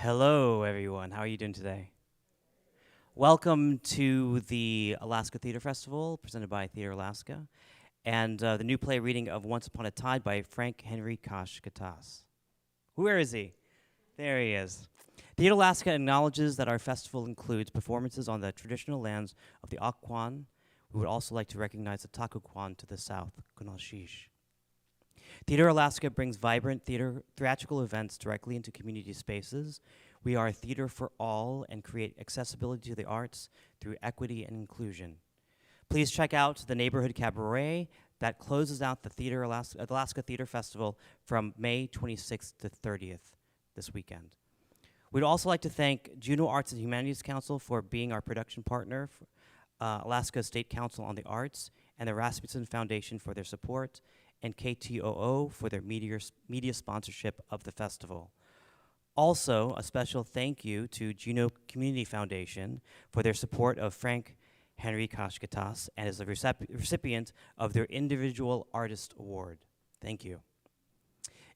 Hello, everyone. How are you doing today? Welcome to the Alaska Theater Festival, presented by Theater Alaska, and the new play reading of Once Upon a Tide by Frank Henry Kosh-Katas. Where is he? There he is. Theater Alaska acknowledges that our festival includes performances on the traditional lands of the Akwan. We would also like to recognize the Takuquan to the south, Kunalshish. Theater Alaska brings vibrant theatrical events directly into community spaces. We are theater for all and create accessibility to the arts through equity and inclusion. Please check out the Neighborhood Cabaret that closes out the Alaska Theater Festival from May 26th to 30th this weekend. We'd also like to thank Juneau Arts and Humanities Council for being our production partner, Alaska State Council on the Arts, and the Rasmussen Foundation for their support, and KTOO for their media sponsorship of the festival. Also, a special thank you to Juneau Community Foundation for their support of Frank Henry Kosh-Katas and is the recipient of their Individual Artist Award. Thank you.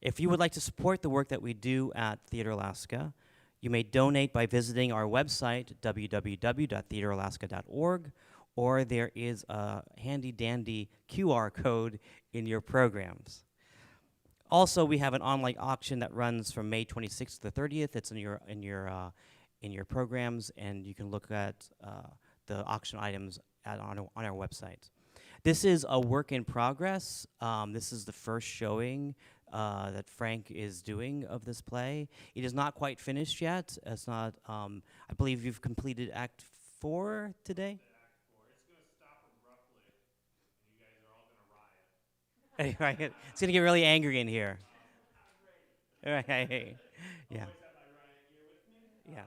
If you would like to support the work that we do at Theater Alaska, you may donate by visiting our website, www.theateralaska.org, or there is a handy-dandy QR code in your programs. Also, we have an online auction that runs from May 26th to the 30th. It's in your programs, and you can look at the auction items on our website. This is a work in progress. This is the first showing that Frank is doing of this play. It is not quite finished yet. It's not. I believe you've completed Act 4 today. Right. It's gonna get really angry in here. Right. Yeah. Yeah.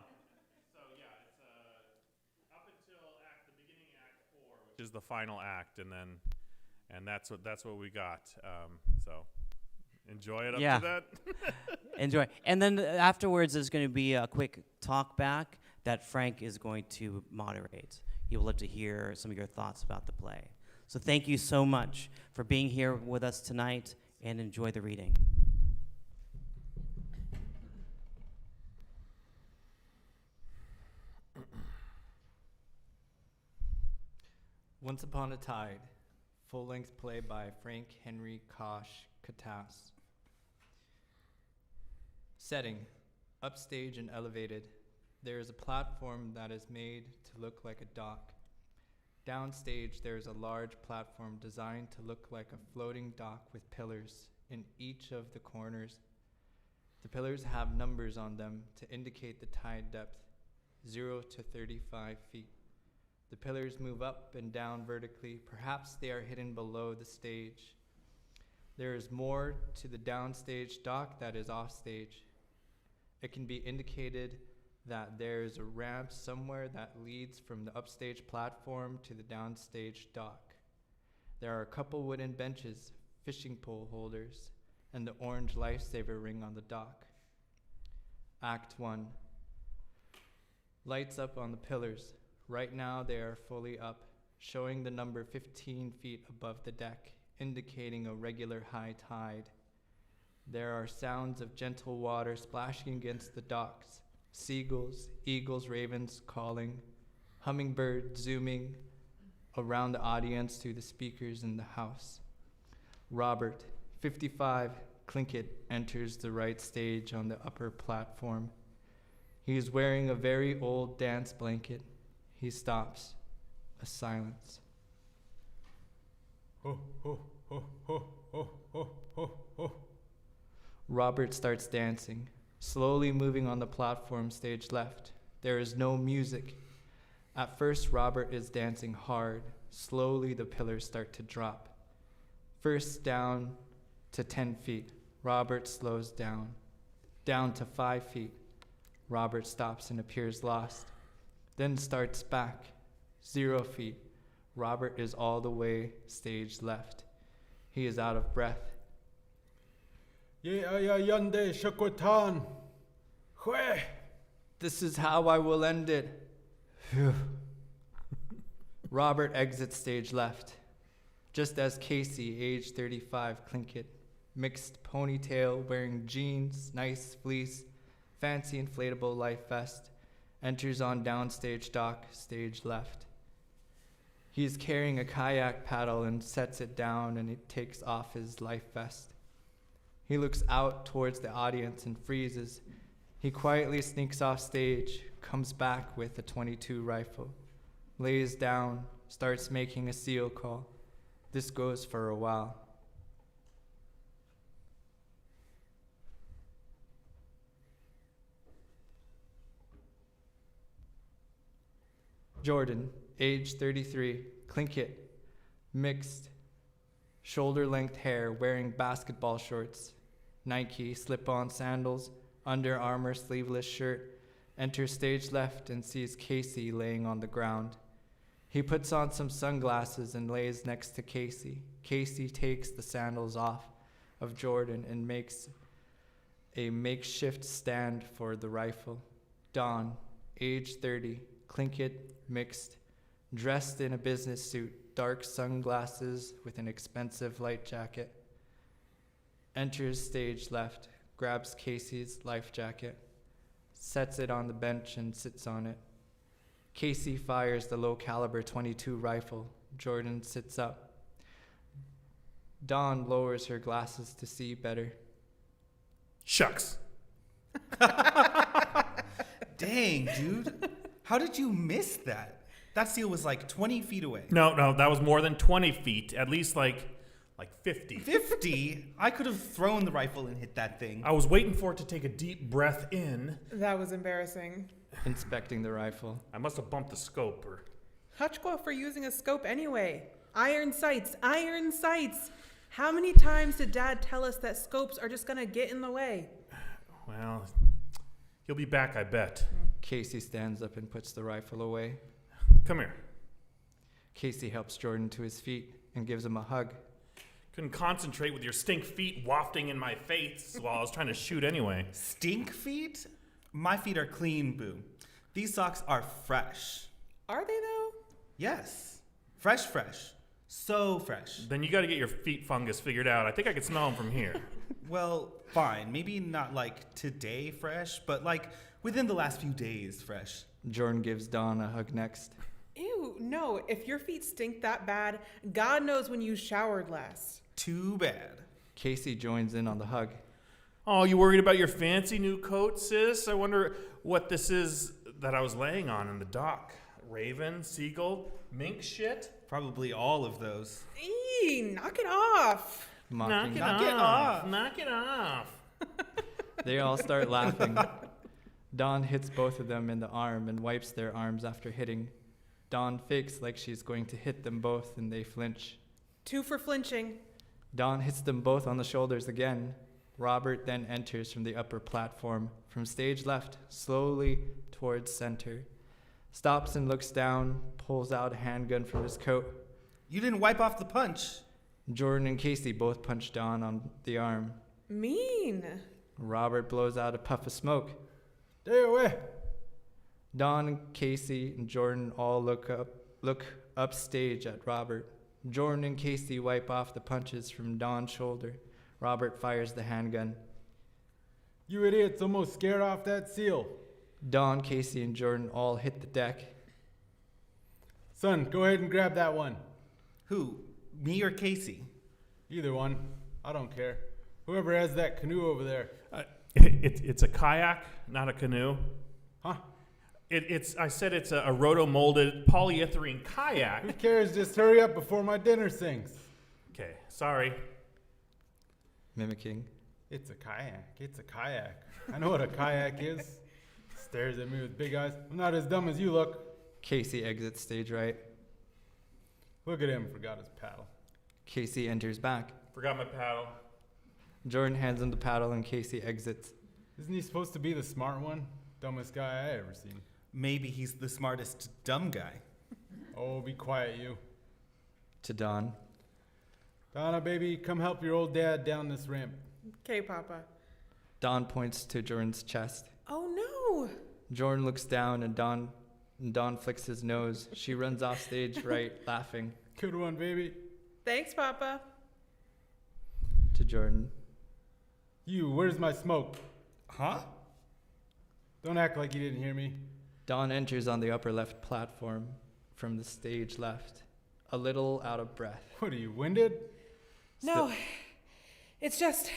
Up until the beginning of Act 4, which is the final act, and that's what we got. So enjoy it up Yeah. to that. Enjoy. And then afterwards, there's going to be a quick talk back that Frank is going to moderate. He will love to hear some of your thoughts about the play. So thank you so much for being here with us tonight, and enjoy the reading. Once Upon a Tide, full-length play by Frank Henry Kosh-Katas. Setting, upstage and elevated. There is a platform that is made to look like a dock. Downstage, there is a large platform designed to look like a floating dock with pillars in each of the corners. The pillars have numbers on them to indicate the tide depth, 0 to 35 feet. The pillars move up and down vertically. Perhaps they are hidden below the stage. There is more to the downstage dock that is offstage. It can be indicated that there is a ramp somewhere that leads from the upstage platform to the downstage dock. There are a couple wooden benches, fishing pole holders, and the orange lifesaver ring on the dock. Act 1. Lights up on the pillars. Right now they are fully up, showing the number 15 feet above the deck, indicating a regular high tide. There are sounds of gentle water splashing against the docks. Seagulls, eagles, ravens calling, hummingbird zooming around the audience through the speakers in the house. Robert, 55, Plinkett, enters the right stage on the upper platform. He is wearing a very old dance blanket. He stops. A silence. Robert starts dancing, slowly moving on the platform stage left. There is no music. At first, Robert is dancing hard. Slowly, the pillars start to drop. First down to 10 feet. Robert slows down. Down to 5 feet. Robert stops and appears lost. Then starts back. 0 feet. Robert is all the way stage left. He is out of breath. This is how I will end it. Robert exits stage left. Just as Casey, age 35, Plinkett, mixed ponytail, wearing jeans, nice fleece, fancy inflatable life vest, enters on downstage dock, stage left. He is carrying a kayak paddle and sets it down, and he takes off his life vest. He looks out towards the audience and freezes. He quietly sneaks off stage, comes back with a .22 rifle, lays down, starts making a seal call. This goes for a while. Jordan, age 33, Tlingit, mixed, shoulder-length hair, wearing basketball shorts, Nike slip-on sandals, Under Armour sleeveless shirt, enters stage left and sees Casey laying on the ground. He puts on some sunglasses and lays next to Casey. Casey takes the sandals off of Jordan and makes a makeshift stand for the rifle. Dawn, age 30, Tlingit, mixed, dressed in a business suit, dark sunglasses with an expensive light jacket. Enters stage left, grabs Casey's life jacket, sets it on the bench and sits on it. Casey fires the low caliber .22 rifle. Jordan sits up. Dawn lowers her glasses to see better. Shucks. Dang, dude. How did you miss that? That seal was like 20 feet away. No, that was more than 20 feet. At least like 50. 50? I could have thrown the rifle and hit that thing. I was waiting for it to take a deep breath in. That was embarrassing. Inspecting the rifle. I must have bumped the scope or... How'd you go for using a scope anyway? Iron sights, iron sights. How many times did Dad tell us that scopes are just gonna get in the way? Well, he'll be back, I bet. Casey stands up and puts the rifle away. Come here. Casey helps Jordan to his feet and gives him a hug. Couldn't concentrate with your stink feet wafting in my face while I was trying to shoot anyway. Stink feet? My feet are clean, boo. These socks are fresh. Are they though? Yes. Fresh. So fresh. Then you gotta get your feet fungus figured out. I think I can smell them from here. Well, fine. Maybe not like today fresh, but like within the last few days fresh. Jordan gives Dawn a hug next. Ew, no. If your feet stink that bad, God knows when you showered last. Too bad. Casey joins in on the hug. Oh, you worried about your fancy new coat, sis? I wonder what this is that I was laying on in the dock. Raven, seagull, mink shit? Probably all of those. Eee, knock it off. Mocking. Knock it off. Knock it off. They all start laughing. Dawn hits both of them in the arm and wipes their arms after hitting. Dawn fakes like she's going to hit them both and they flinch. 2 for flinching. Dawn hits them both on the shoulders again. Robert then enters from the upper platform, from stage left, slowly towards center. Stops and looks down, pulls out a handgun from his coat. You didn't wipe off the punch. Jordan and Casey both punch Dawn on the arm. Mean. Robert blows out a puff of smoke. Stay away. Dawn, Casey, and Jordan all look up stage at Robert. Jordan and Casey wipe off the punches from Dawn's shoulder. Robert fires the handgun. You idiots almost scared off that seal. Dawn, Casey, and Jordan all hit the deck. Son, go ahead and grab that one. Who? Me or Casey? Either one. I don't care. Whoever has that canoe over there. It's a kayak, not a canoe. Huh? I said it's a roto-molded polyethylene Who kayak. cares? Just hurry up before my dinner sinks. Okay, sorry. Mimicking. It's a kayak. It's a kayak. I know what a kayak is. Stares at me with big eyes. I'm not as dumb as you look. Casey exits stage right. Look at him, forgot his paddle. Casey enters back. Forgot my paddle. Jordan hands him the paddle and Casey exits. Isn't he supposed to be the smart one? Dumbest guy I ever seen. Maybe he's the smartest dumb guy. Oh, be quiet, you. To Dawn. Donna, baby, come help your old dad down this ramp. Okay, Papa. Dawn points to Jordan's chest. Oh no. Jordan looks down and Dawn flicks his nose. She runs off stage right, laughing. Good one, baby. Thanks, Papa. To Jordan. You, where's my smoke? Huh? Don't act like you didn't hear me. Don enters on the upper left platform from the stage left, a little out of breath. What are you, winded? No, it's just.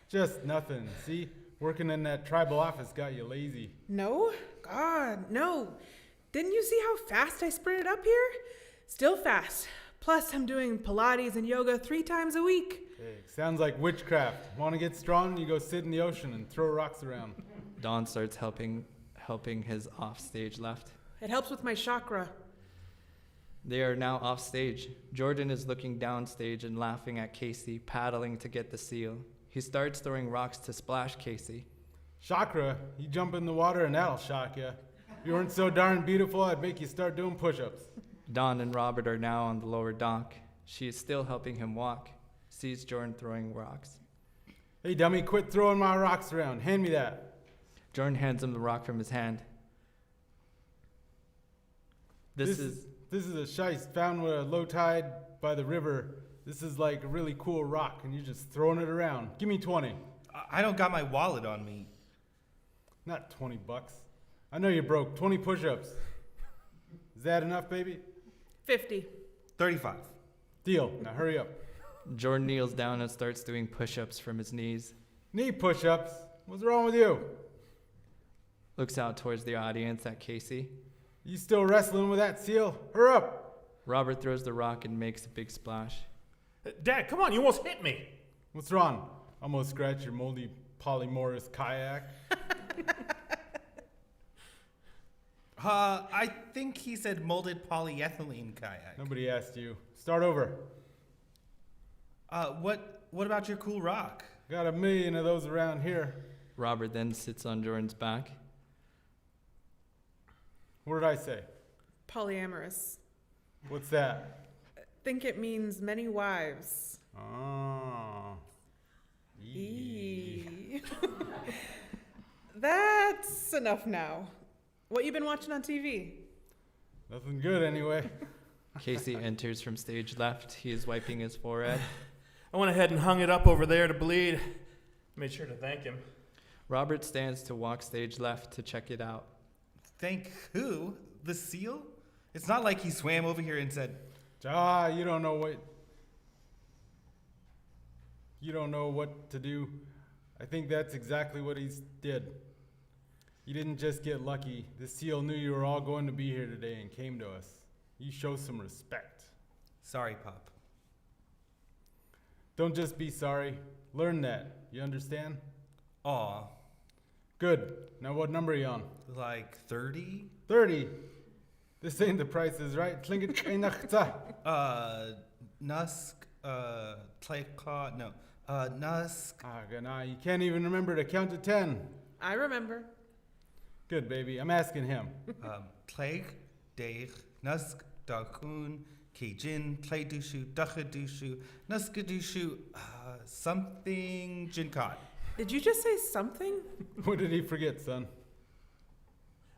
Just nothing. See? Working in that tribal office got you lazy. No? God, no. Didn't you see how fast I sprinted up here? Still fast. Plus, I'm doing Pilates and yoga 3 times a week. Hey, sounds like witchcraft. Want to get strong? You go sit in the ocean and throw rocks around. Don starts helping his offstage left. It helps with my chakra. They are now off stage. Jordan is looking downstage and laughing at Casey, paddling to get the seal. He starts throwing rocks to splash Casey. Chakra, you jump in the water and that'll shock you. If you weren't so darn beautiful, I'd make you start doing push-ups. Don and Robert are now on the lower dock. She is still helping him walk. Sees Jordan throwing rocks. Hey, dummy, quit throwing my rocks around. Hand me that. Jordan hands him the rock from his hand. This is a shice found with a low tide by the river. This is like a really cool rock, and you're just throwing it around. Give me 20. I don't got my wallet on me. Not 20 bucks. I know you're broke. 20 push-ups. Is that enough, baby? 50. 35. Deal. Now hurry up. Jordan kneels down and starts doing push-ups from his knees. Knee push-ups? What's wrong with you? Looks out towards the audience at Casey. You still wrestling with that seal? Hurry up. Robert throws the rock and makes a big splash. Dad, come on, you almost hit me. What's wrong? Almost scratched your moldy polymorous kayak. I think he said molded polyethylene kayak. Nobody asked you. Start over. What about your cool rock? Got 1 million of those around here. Robert then sits on Jordan's back. What did I say? Polyamorous. What's that? Think it means many wives. Oh. Eee. That's enough now. What you been watching on TV? Nothing good anyway. Casey enters from stage left. He is wiping his forehead. I went ahead and hung it up over there to bleed. Made sure to thank him. Robert stands to walk stage left to check it out. Thank who? The seal? It's not like he swam over here and said, You don't know what to do. I think that's exactly what he did. You didn't just get lucky. The seal knew you were all going to be here today and came to us. You show some respect. sorry, Pop. Don't just be sorry. Learn that. You understand? Aw, Good. Now what number are you on? like 30? 30. This ain't the prices, right? Tlingit einachta. Nusk, Tleka, no. Nusk, Nah, you can't even remember to count to 10. I remember. Good, baby. I'm asking him. Tleg, Deich, Nusk, Dakun, Kejin, Tledushu, Dachadushu, Nuskadushu, something Jinkat. Did you just say something? What did he forget, son?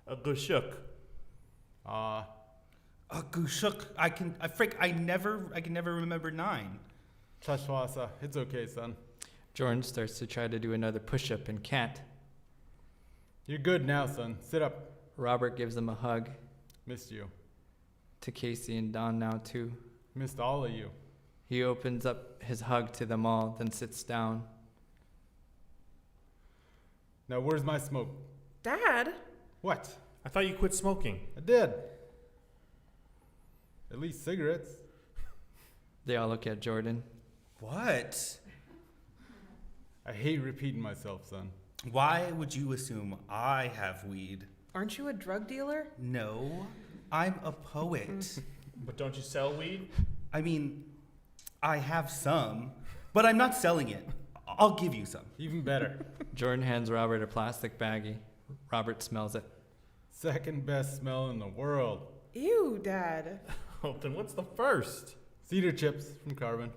A gushuk. Gushuk, I can never remember 9. Tashwasa. It's okay, son. Jordan starts to try to do another push-up and can't. You're good now, son. Sit up. Robert gives him a hug. Missed you. To Casey and Don now too. Missed all of you. He opens up his hug to them all, then sits down. Now, where's my smoke? Dad? What? I thought you quit smoking. I did. At least cigarettes. They all look at Jordan. What? I hate repeating myself, son. Why would you assume I have weed? Aren't you a drug dealer? No, I'm a poet. But don't you sell weed? I mean, I have some, but I'm not selling it. I'll give you some. Even better. Jordan hands Robert a plastic baggie. Robert smells it. Second best smell in the world. Ew, Dad. Oh, then what's the first? Cedar chips from Carbon.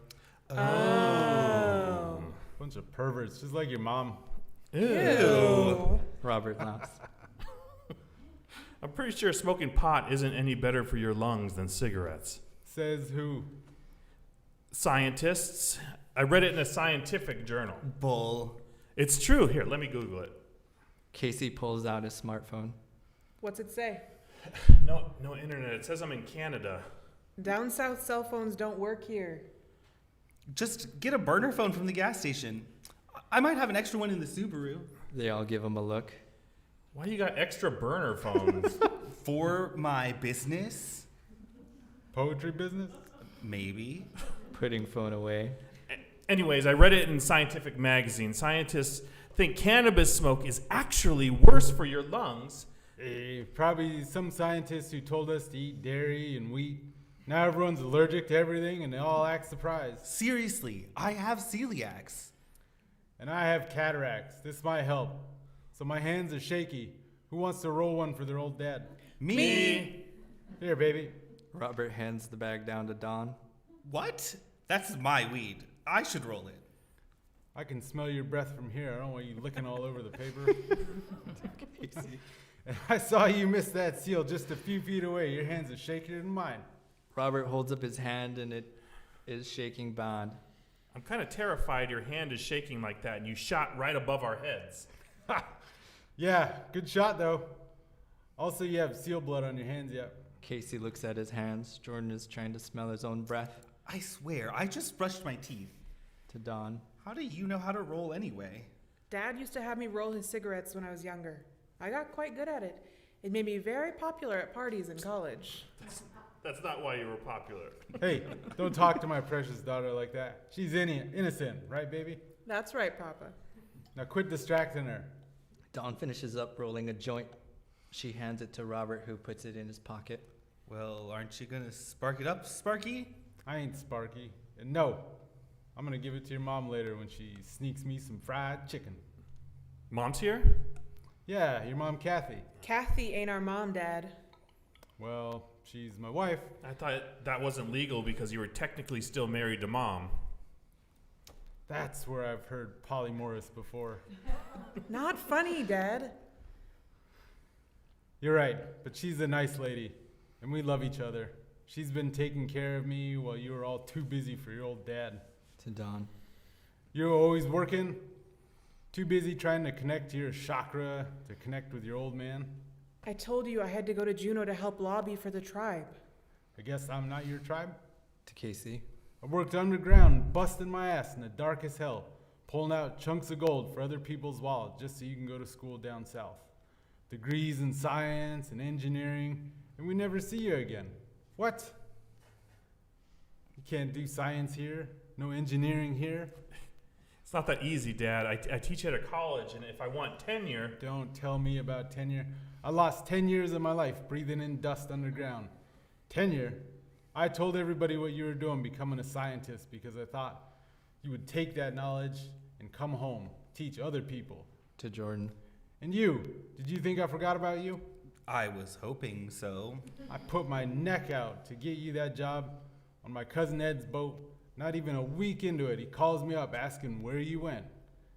Oh. Bunch of perverts, just like your mom. Ew. Robert laughs. I'm pretty sure smoking pot isn't any better for your lungs than cigarettes. Says who? Scientists. I read it in a scientific journal. Bull. It's true. Here, let me Google it. Casey pulls out his smartphone. What's it say? No internet. It says I'm in Canada. Down south, cell phones don't work here. Just get a burner phone from the gas station. I might have an extra one in the Subaru. They all give him a look. Why you got extra burner phones? For my business? Poetry business? Maybe. Putting phone away. Anyways, I read it in Scientific Magazine. Scientists think cannabis smoke is actually worse for your lungs. Probably some scientists who told us to eat dairy and wheat. Now everyone's allergic to everything and they all act surprised. Seriously, I have celiacs. And I have cataracts. This might help. So my hands are shaky. Who wants to roll one for their old dad? Me? Here, baby. Robert hands the bag down to Don. What? That's my weed. I should roll it. I can smell your breath from here. I don't want you licking all over the paper. Casey. And I saw you miss that seal just a few feet away. Your hands are shakier than mine. Robert holds up his hand and it is shaking bad. I'm kind of terrified your hand is shaking like that and you shot right above our heads. Yeah, good shot though. Also, you have seal blood on your hands yet. Casey looks at his hands. Jordan is trying to smell his own breath. I swear, I just brushed my teeth. To Don. How do you know how to roll anyway? Dad used to have me roll his cigarettes when I was younger. I got quite good at it. It made me very popular at parties in college. That's not why you were popular. Hey, don't talk to my precious daughter like that. She's innocent, right, baby? That's right, Papa. Now quit distracting her. Don finishes up rolling a joint. She hands it to Robert, who puts it in his pocket. Well, aren't you gonna spark it up, Sparky? I ain't Sparky. And no, I'm gonna give it to your mom later when she sneaks me some fried chicken. Mom's here? Yeah, your mom, Kathy. Kathy ain't our mom, Dad. Well, she's my wife. I thought that wasn't legal because you were technically still married to Mom. That's where I've heard polymorphs before. Not funny, Dad. You're right, but she's a nice lady, and we love each other. She's been taking care of me while you were all too busy for your old dad. To Don. You were always working, too busy trying to connect to your chakra to connect with your old man. I told you I had to go to Juneau to help lobby for the tribe. I guess I'm not your tribe. To Casey. I worked underground, busting my ass in the dark as hell, pulling out chunks of gold for other people's wallets just so you can go to school down south. Degrees in science and engineering, and we never see you again. What? You can't do science here? No engineering here? It's not that easy, Dad. I teach at a college, and if I want tenure... Don't tell me about tenure. I lost 10 years of my life breathing in dust underground. Tenure? I told everybody what you were doing becoming a scientist because I thought you would take that knowledge and come home, teach other people. To Jordan. And you, did you think I forgot about you? I was hoping so. I put my neck out to get you that job on my cousin Ed's boat. Not even a week into it, he calls me up asking where you went.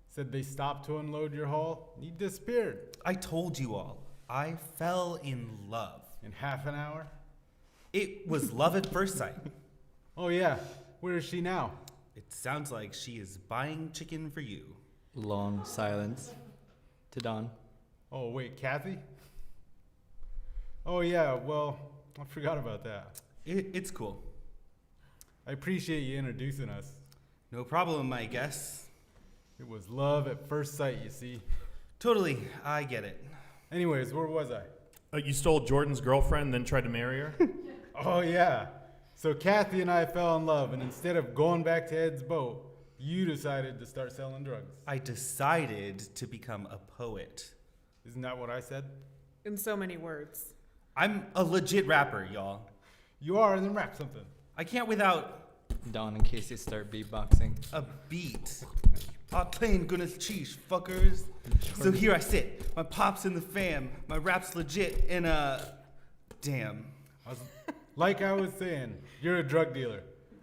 Said they stopped to unload your haul, and you disappeared. I told you all. I fell in love. In half an hour? It was love at first sight. Oh yeah, where is she now? It sounds like she is buying chicken for you. Long silence. To Don. Oh wait, Kathy? Oh yeah, well, I forgot about that. It's cool. I appreciate you introducing us. No problem, I guess. It was love at first sight, you see. Totally, I get it. Anyways, where was I? You stole Jordan's girlfriend, then tried to marry her? Oh yeah. So Kathy and I fell in love, and instead of going back to Ed's boat, you decided to start selling drugs. I decided to become a poet. Isn't that what I said? In so many words. I'm a legit rapper, y'all. You are, and then rap something. I can't without Don and Casey start beatboxing. a beat. Hot playing goodness cheese, fuckers. So here I sit, my pop's in the fam, my rap's legit, and damn. Like I was saying, you're a drug dealer.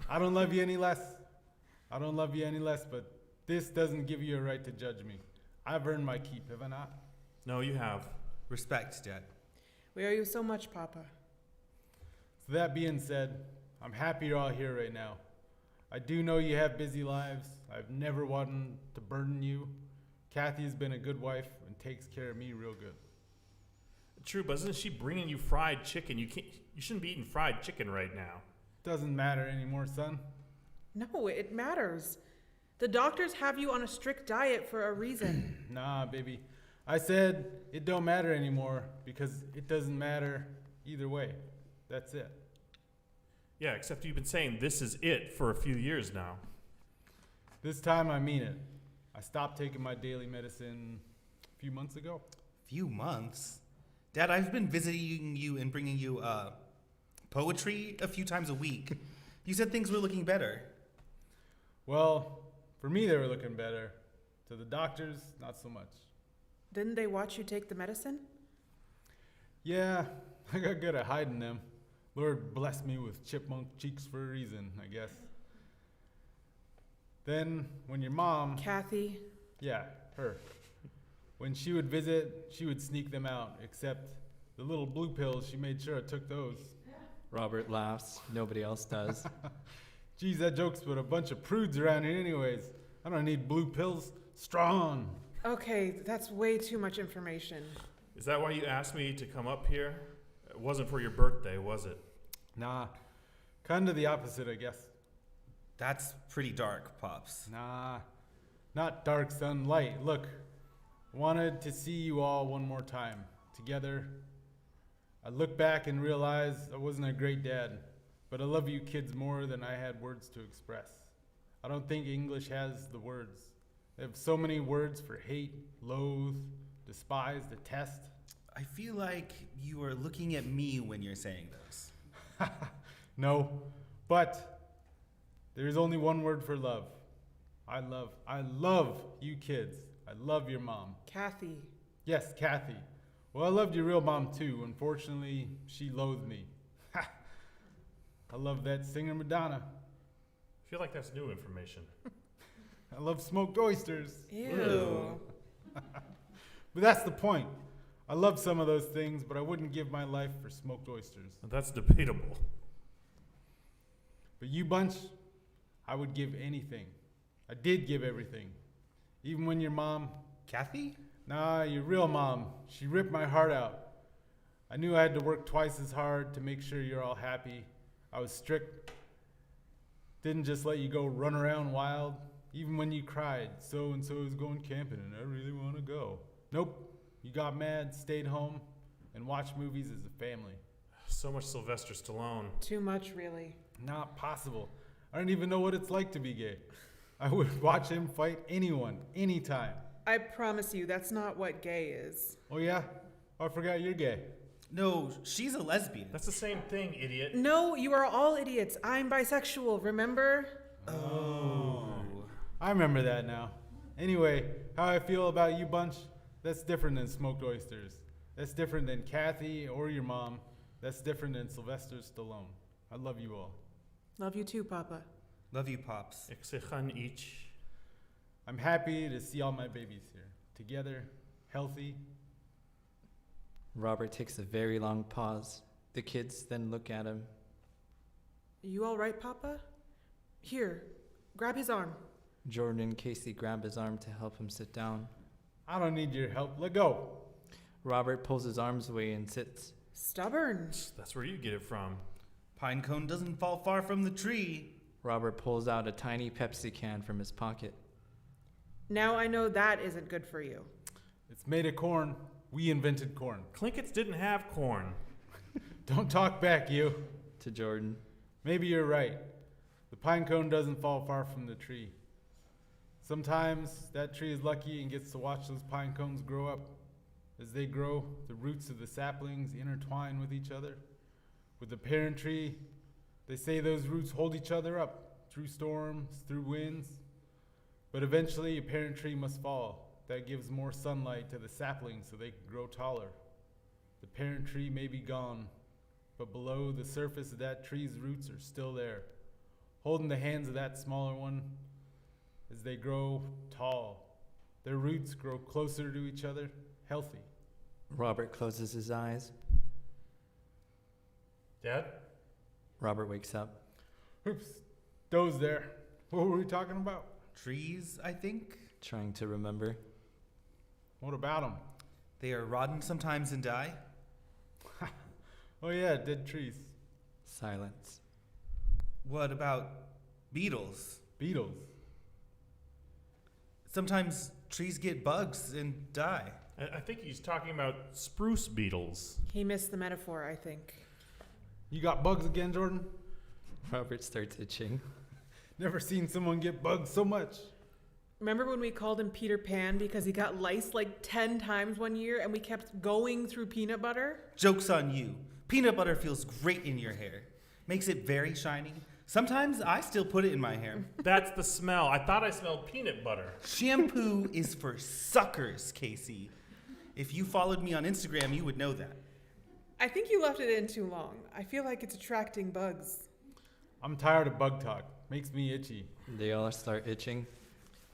I don't love you any less. But this doesn't give you a right to judge me. I've earned my keep, have I not? No, you have. Respect, Dad. We owe you so much, Papa. So that being said, I'm happy you're all here right now. I do know you have busy lives. I've never wanted to burden you. Kathy's been a good wife and takes care of me real good. True, but isn't she bringing you fried chicken? You shouldn't be eating fried chicken right now. Doesn't matter anymore, son. No, it matters. The doctors have you on a strict diet for a reason. Nah, baby. I said it don't matter anymore because it doesn't matter either way. That's it. Yeah, except you've been saying this is it for a few years now. This time I mean it. I stopped taking my daily medicine a few months ago. Few months? Dad, I've been visiting you and bringing you poetry a few times a week. You said things were looking better. Well, for me they were looking better. To the doctors, not so much. Didn't they watch you take the medicine? Yeah, I got good at hiding them. Lord bless me with chipmunk cheeks for a reason, I guess. Then, when your mom, Kathy. yeah, her, when she would visit, she would sneak them out, except the little blue pills, she made sure I took those. Robert laughs. Nobody else does. Geez, that joke's with a bunch of prudes around here anyways. I don't need blue pills. Strong. Okay, that's way too much information. Is that why you asked me to come up here? It wasn't for your birthday, was it? Nah, kinda the opposite, I guess. That's pretty dark, Pops. Nah, not dark, son, light. Look, wanted to see you all one more time, together. I look back and realize I wasn't a great dad, but I love you kids more than I had words to express. I don't think English has the words. They have so many words for hate, loathe, despise, detest. I feel like you are looking at me when you're saying those. No, but there's only one word for love. I love you kids. I love your mom. Kathy. Yes, Kathy. Well, I loved your real mom too. Unfortunately, she loathed me. I love that singer Madonna. I feel like that's new information. I love smoked oysters. Ew. But that's the point. I love some of those things, but I wouldn't give my life for smoked oysters. That's debatable. But you bunch, I would give anything. I did give everything. Even when your mom, Kathy? nah, your real mom, she ripped my heart out. I knew I had to work twice as hard to make sure you're all happy. I was strict. Didn't just let you go run around wild. Even when you cried, so and so is going camping and I really want to go. Nope. You got mad, stayed home, and watched movies as a family. So much Sylvester Stallone. Too much, really. Not possible. I don't even know what it's like to be gay. I would watch him fight anyone, anytime. I promise you, that's not what gay is. Oh yeah? I forgot you're gay. No, she's a lesbian. That's the same thing, idiot. No, you are all idiots. I'm bisexual, remember? Oh. I remember that now. Anyway, how I feel about you bunch, that's different than smoked oysters. That's different than Kathy or your mom. That's different than Sylvester Stallone. I love you all. Love you too, Papa. Love you, Pops. Ik zeg gaan iets. I'm happy to see all my babies here. Together, healthy. Robert takes a very long pause. The kids then look at him. You all right, Papa? Here, grab his arm. Jordan and Casey grab his arm to help him sit down. I don't need your help. Let go. Robert pulls his arms away and sits. Stubborn. That's where you get it from. Pinecone doesn't fall far from the tree. Robert pulls out a tiny Pepsi can from his pocket. Now I know that isn't good for you. It's made of corn. We invented corn. Clinkets didn't have corn. Don't talk back, you. To Jordan. Maybe you're right. The pine cone doesn't fall far from the tree. Sometimes that tree is lucky and gets to watch those pine cones grow up. As they grow, the roots of the saplings intertwine with each other. With the parent tree, they say those roots hold each other up through storms, through winds. But eventually, a parent tree must fall. That gives more sunlight to the saplings so they can grow taller. The parent tree may be gone, but below the surface of that tree's roots are still there, holding the hands of that smaller one as they grow tall. Their roots grow closer to each other, healthy. Robert closes his eyes. Dad? Robert wakes up. Oops, dozed there. What were we talking about? Trees, I think? Trying to remember. What about them? They are rotten sometimes and die. Oh yeah, dead trees. Silence. What about beetles? Beetles. Sometimes trees get bugs and die. I think he's talking about spruce beetles. He missed the metaphor, I think. You got bugs again, Jordan? Robert starts itching. Never seen someone get bugs so much. Remember when we called him Peter Pan because he got lice like 10 times one year and we kept going through peanut butter? Joke's on you. Peanut butter feels great in your hair. Makes it very shiny. Sometimes I still put it in my hair. That's the smell. I thought I smelled peanut butter. Shampoo is for suckers, Casey. If you followed me on Instagram, you would know that. I think you left it in too long. I feel like it's attracting bugs. I'm tired of bug talk. Makes me itchy. They all start itching.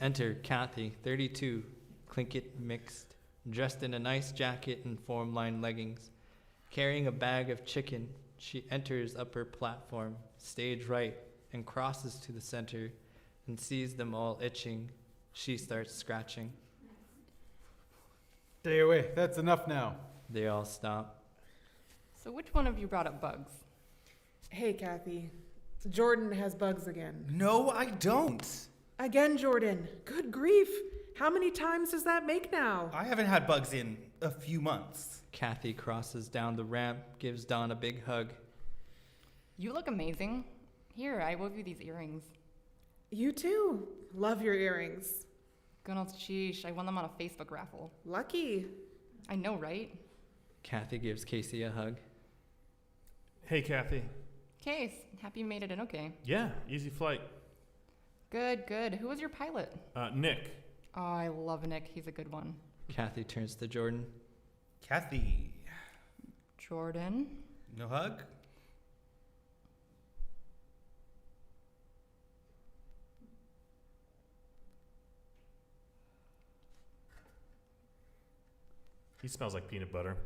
Enter Kathy, 32, Clinket mixed, dressed in a nice jacket and form-lined leggings. Carrying a bag of chicken, she enters upper platform, stage right, and crosses to the center and sees them all itching. She starts scratching. Stay away. That's enough now. They all stop. So which one of you brought up bugs? Hey, Kathy. Jordan has bugs again. No, I don't. Again, Jordan. Good grief. How many times does that make now? I haven't had bugs in a few months. Kathy crosses down the ramp, gives Dawn a big hug. You look amazing. Here, I wove you these earrings. You too. Love your earrings. Goodness, sheesh, I won them on a Facebook raffle. Lucky. I know, right? Kathy gives Casey a hug. Hey, Kathy. Case, happy you made it in okay. Yeah, easy flight. Good, good. Who was your pilot? Nick. Oh, I love Nick. He's a good one. Kathy turns to Jordan. Kathy, Jordan? no hug? He smells like peanut butter.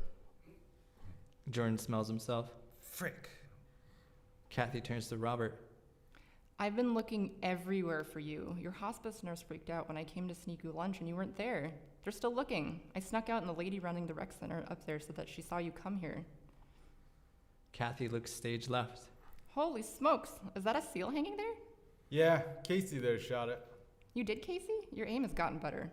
Jordan smells himself. Frick. Kathy turns to Robert. I've been looking everywhere for you. Your hospice nurse freaked out when I came to sneak you lunch and you weren't there. They're still looking. I snuck out and the lady running the rec center up there said that she saw you come here. Kathy looks stage left. Holy smokes. Is that a seal hanging there? Yeah, Casey there shot it. You did, Casey? Your aim has gotten better.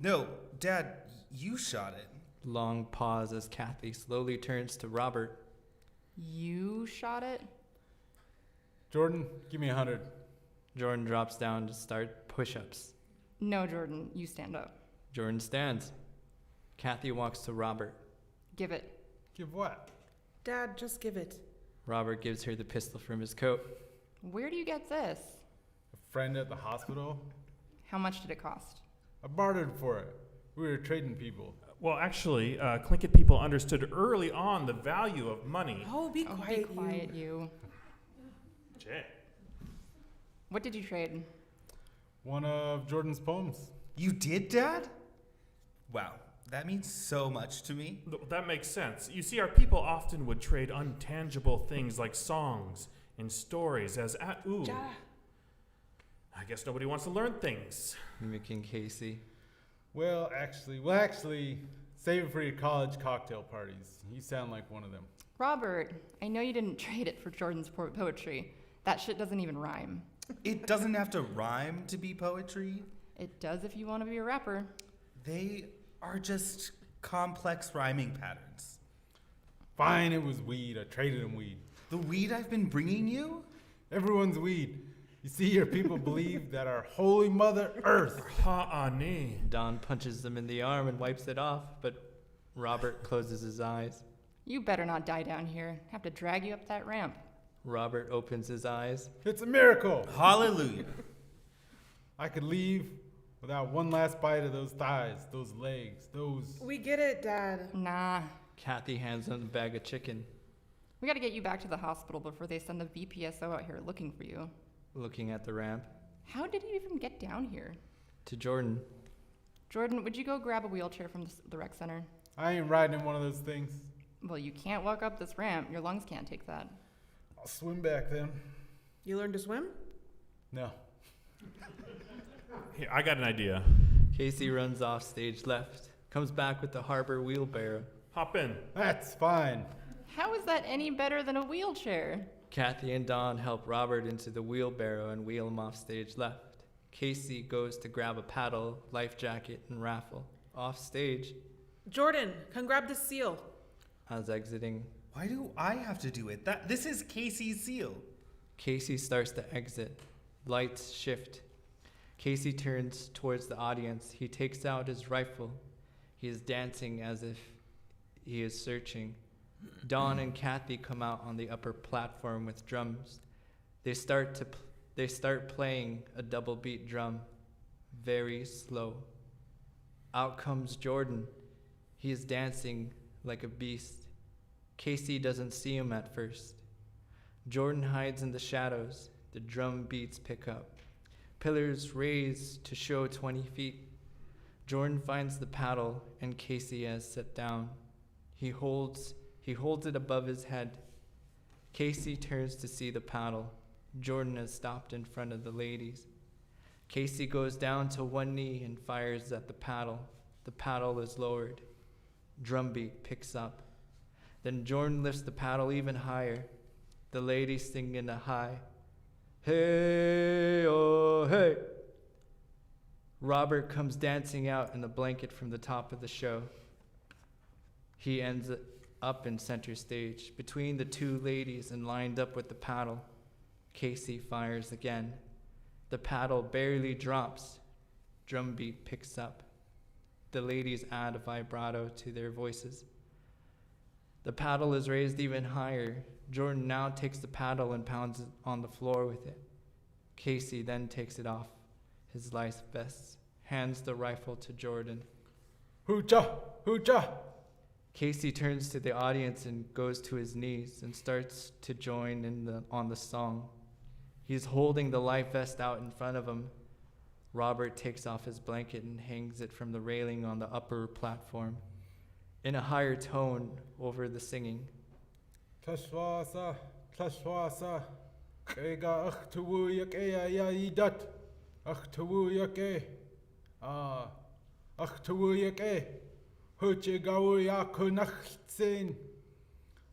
No, Dad, you shot it. Long pause as Kathy slowly turns to Robert. You shot it? Jordan, give me 100. Jordan drops down to start push-ups. No, Jordan, you stand up. Jordan stands. Kathy walks to Robert. Give it. Give what? Dad, just give it. Robert gives her the pistol from his coat. Where do you get this? A friend at the hospital? How much did it cost? I bartered for it. We were trading people. Well, actually, Clinket people understood early on the value of money. Oh, be Oh, quiet, be quiet, you. Jay. What did you trade? One of Jordan's poems. You did, Dad? Wow, that means so much to me. That makes sense. You see, our people often would trade untangible things like songs and stories as ooh. Ja. I guess nobody wants to learn things. Mimicking Casey. Well, actually, save it for your college cocktail parties. You sound like one of them. Robert, I know you didn't trade it for Jordan's poetry. That shit doesn't even rhyme. It doesn't have to rhyme to be poetry. It does if you want to be a rapper. They are just complex rhyming patterns. Fine, it was weed. I traded him weed. The weed I've been bringing you? Everyone's weed. You see, your people believe that our holy mother Earth. Ha-ani. Don punches them in the arm and wipes it off, but Robert closes his eyes. You better not die down here. Have to drag you up that ramp. Robert opens his eyes. It's a miracle. Hallelujah. I could leave without one last bite of those thighs, those legs, those... We get it, Dad. Nah. Kathy hands him the bag of chicken. We gotta get you back to the hospital before they send the VPSO out here looking for you. Looking at the ramp. How did you even get down here? To Jordan. Jordan, would you go grab a wheelchair from the rec center? I ain't riding in one of those things. Well, you can't walk up this ramp. Your lungs can't take that. I'll swim back then. You learned to swim? No. Here, I got an idea. Casey runs off stage left, comes back with the harbor wheelbarrow. Hop in. That's fine. How is that any better than a wheelchair? Kathy and Don help Robert into the wheelbarrow and wheel him off stage left. Casey goes to grab a paddle, life jacket, and raffle. Off stage, Jordan, come grab the seal. as exiting, Why do I have to do it? This is Casey's seal. Casey starts to exit. Lights shift. Casey turns towards the audience. He takes out his rifle. He is dancing as if he is searching. Dawn and Kathy come out on the upper platform with drums. They start playing a double beat drum, very slow. Out comes Jordan. He is dancing like a beast. Casey doesn't see him at first. Jordan hides in the shadows. The drum beats pick up. Pillars raise to show 20 feet. Jordan finds the paddle and Casey has sat down. He holds it above his head. Casey turns to see the paddle. Jordan has stopped in front of the ladies. Casey goes down to one knee and fires at the paddle. The paddle is lowered. Drumbeat picks up. Then Jordan lifts the paddle even higher. The ladies sing in a high. Hey, oh, hey. Robert comes dancing out in a blanket from the top of the show. He ends up in center stage, between the two ladies and lined up with the paddle. Casey fires again. The paddle barely drops. Drumbeat picks up. The ladies add a vibrato to their voices. The paddle is raised even higher. Jordan now takes the paddle and pounds it on the floor with it. Casey then takes it off his life vest, hands the rifle to Jordan. Hoocha! Hoocha! Casey turns to the audience and goes to his knees and starts to join on the song. He's holding the life vest out in front of him. Robert takes off his blanket and hangs it from the railing on the upper platform, in a higher tone over the singing. Tashwasa, tashwasa, ega achtuwuyak ea idat, achtuwuyak e, achtuwuyak e, huchigawuya kunachsin,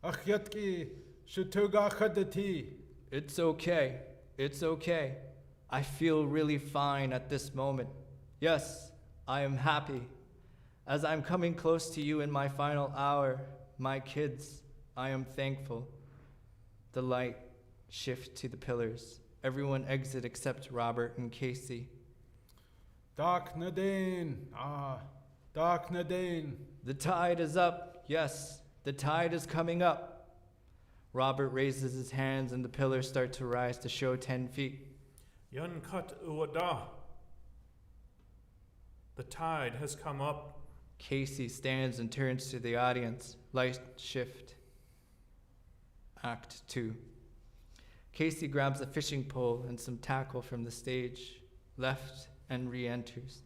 achyatki, shutuga khadati. It's okay. It's okay. I feel really fine at this moment. Yes, I am happy. As I'm coming close to you in my final hour, my kids, I am thankful. The light shifts to the pillars. Everyone exit except Robert and Casey. Dark Nadine, Dark Nadine. The tide is up. Yes, the tide is coming up. Robert raises his hands and the pillars start to rise to show 10 feet. Yun kat uwada. The tide has come up. Casey stands and turns to the audience. Light shift. Act 2. Casey grabs a fishing pole and some tackle from the stage, left, and re-enters.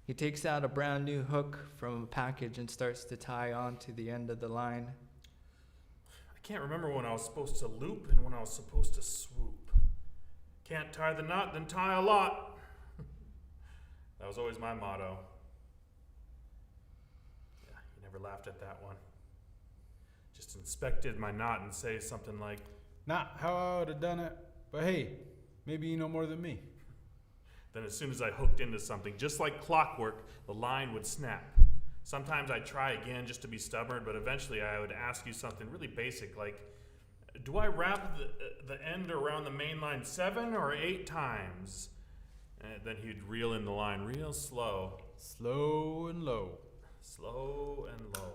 He takes out a brand new hook from a package and starts to tie on to the end of the line. I can't remember when I was supposed to loop and when I was supposed to swoop. Can't tie the knot, then tie a lot. That was always my motto. Yeah, you never laughed at that one. Just inspected my knot and say something like, Not how I would have done it, but hey, maybe you know more than me. then as soon as I hooked into something, just like clockwork, the line would snap. Sometimes I'd try again just to be stubborn, but eventually I would ask you something really basic like, do I wrap the end around the main line 7 or 8 times? And then he'd reel in the line real slow. Slow and low. Slow and low.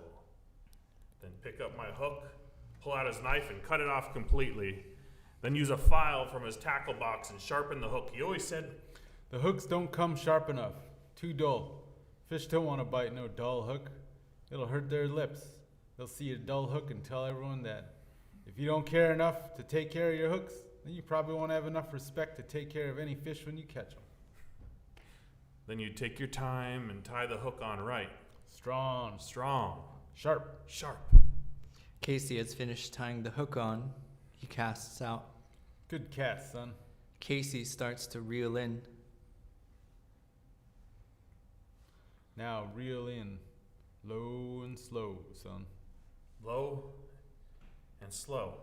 Then pick up my hook, pull out his knife and cut it off completely. Then use a file from his tackle box and sharpen the hook. He always said, The hooks don't come sharp enough. Too dull. Fish don't want to bite no dull hook. It'll hurt their lips. They'll see a dull hook and tell everyone that. If you don't care enough to take care of your hooks, then you probably won't have enough respect to take care of any fish when you catch them. then you take your time and tie the hook on right. Strong. Strong. Sharp. Sharp. Casey has finished tying the hook on. He casts out. Good cast, son. Casey starts to reel in. Now reel in. Low and slow, son. Low and slow.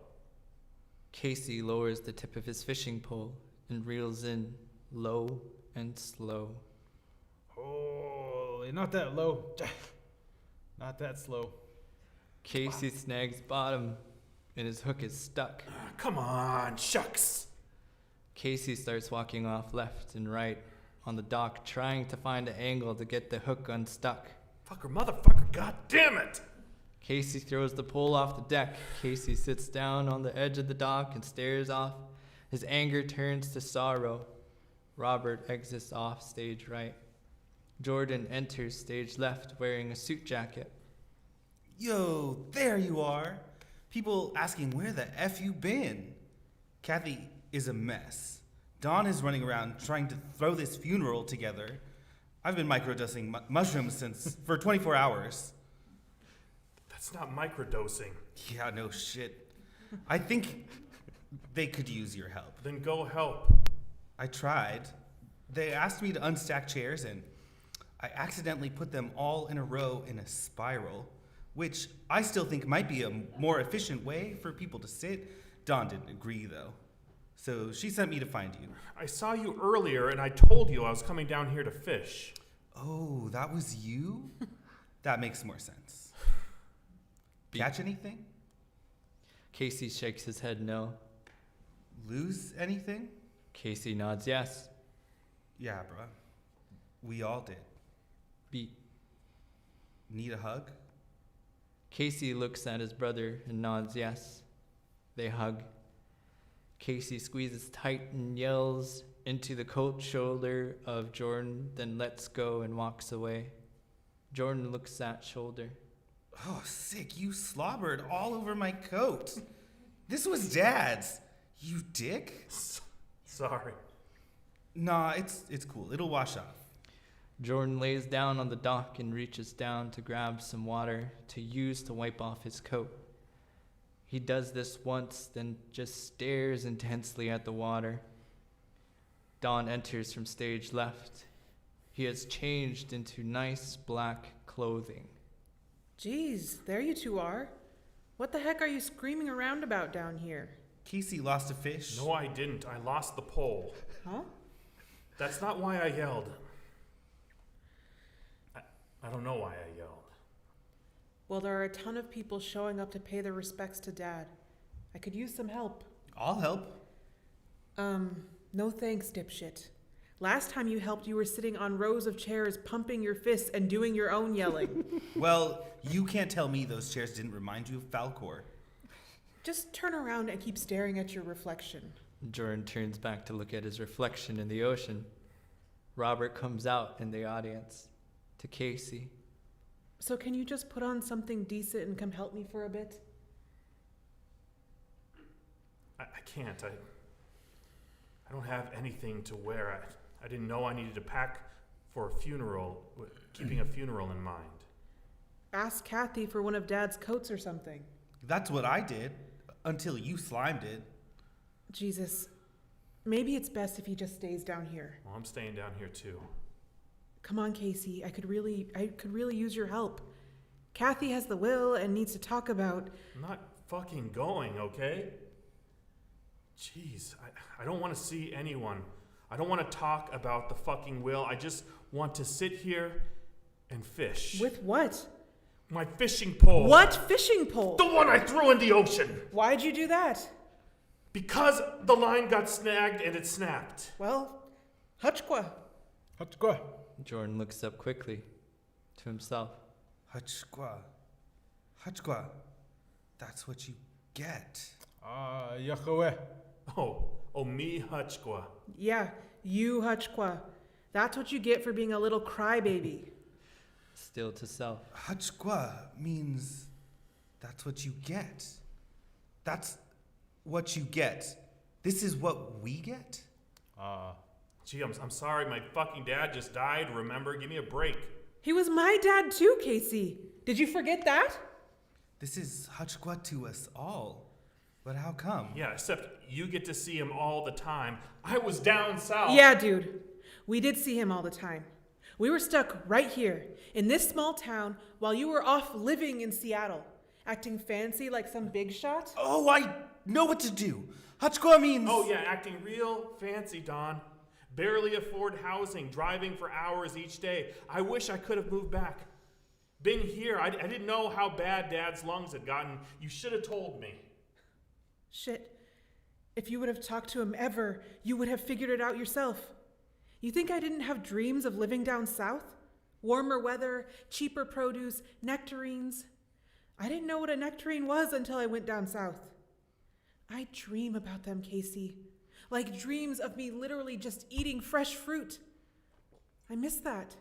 Casey lowers the tip of his fishing pole and reels in, low and slow. Oh, not that low. Not that slow. Casey snags bottom and his hook is stuck. Come on, shucks. Casey starts walking off left and right on the dock, trying to find an angle to get the hook unstuck. Fucker, motherfucker, god damn it! Casey throws the pole off the deck. Casey sits down on the edge of the dock and stares off. His anger turns to sorrow. Robert exits off stage right. Jordan enters stage left wearing a suit jacket. Yo, there you are. People asking where the F you been. Kathy is a mess. Dawn is running around trying to throw this funeral together. I've been microdosing mushrooms for 24 hours. That's not microdosing. Yeah, no shit. I think they could use your help. Then go help. I tried. They asked me to unstack chairs, and I accidentally put them all in a row in a spiral, which I still think might be a more efficient way for people to sit. Dawn didn't agree, though. So she sent me to find you. I saw you earlier and I told you I was coming down here to fish. Oh, that was you? That makes more sense. Catch anything? Casey shakes his head no. Lose anything? Casey nods yes. Yeah, bruh. We all did. Beat. Need a hug? Casey looks at his brother and nods yes. They hug. Casey squeezes tight and yells into the coat shoulder of Jordan, then lets go and walks away. Jordan looks at shoulder. Oh, sick. You slobbered all over my coat. This was Dad's. You dick? Sorry. Nah, it's cool. It'll wash off. Jordan lays down on the dock and reaches down to grab some water to use to wipe off his coat. He does this once, then just stares intensely at the water. Dawn enters from stage left. He has changed into nice black clothing. Geez, there you two are. What the heck are you screaming around about down here? Casey lost a fish. No, I didn't. I lost the pole. Huh? That's not why I yelled. I don't know why I yelled. Well, there are a ton of people showing up to pay their respects to Dad. I could use some help. I'll help. No thanks, dipshit. Last time you helped, you were sitting on rows of chairs, pumping your fists and doing your own yelling. Well, you can't tell me those chairs didn't remind you of Falcor. Just turn around and keep staring at your reflection. Jordan turns back to look at his reflection in the ocean. Robert comes out in the audience to Casey. So can you just put on something decent and come help me for a bit? I can't. I don't have anything to wear. I didn't know I needed to pack for a funeral, keeping a funeral in mind. Ask Kathy for one of Dad's coats or something. That's what I did, until you slimed it. Jesus, maybe it's best if he just stays down here. Well, I'm staying down here too. Come on, Casey. I could really use your help. Kathy has the will and needs to talk about. I'm not fucking going, okay? Jeez, I don't want to see anyone. I don't want to talk about the fucking will. I just want to sit here and fish. With what? My fishing pole. What fishing pole? The one I threw in the ocean. Why'd you do that? Because the line got snagged and it snapped. Well, Hutchqua. Hutchqua. Jordan looks up quickly to himself. Hutchqua. Hutchqua. That's what you get. Yahweh. Oh, me Hutchqua. Yeah, you Hutchqua. That's what you get for being a little crybaby. Still to self. Hutchqua means that's what you get. That's what you get. This is what we get? Gee, I'm sorry. My fucking dad just died. Remember? Give me a break. He was my dad too, Casey. Did you forget that? This is Hutchqua to us all. But how come? Yeah, except you get to see him all the time. I was down south. Yeah, dude. We did see him all the time. We were stuck right here, in this small town, while you were off living in Seattle, acting fancy like some big shot. Oh, I know what to do. Hachkwa means... Oh, yeah, acting real fancy, Don. Barely afford housing, driving for hours each day. I wish I could have moved back. Been here. I didn't know how bad Dad's lungs had gotten. You should have told me. Shit. If you would have talked to him ever, you would have figured it out yourself. You think I didn't have dreams of living down south? Warmer weather, cheaper produce, nectarines. I didn't know what a nectarine was until I went down south. I dream about them, Casey. Like dreams of me literally just eating fresh fruit. I miss that.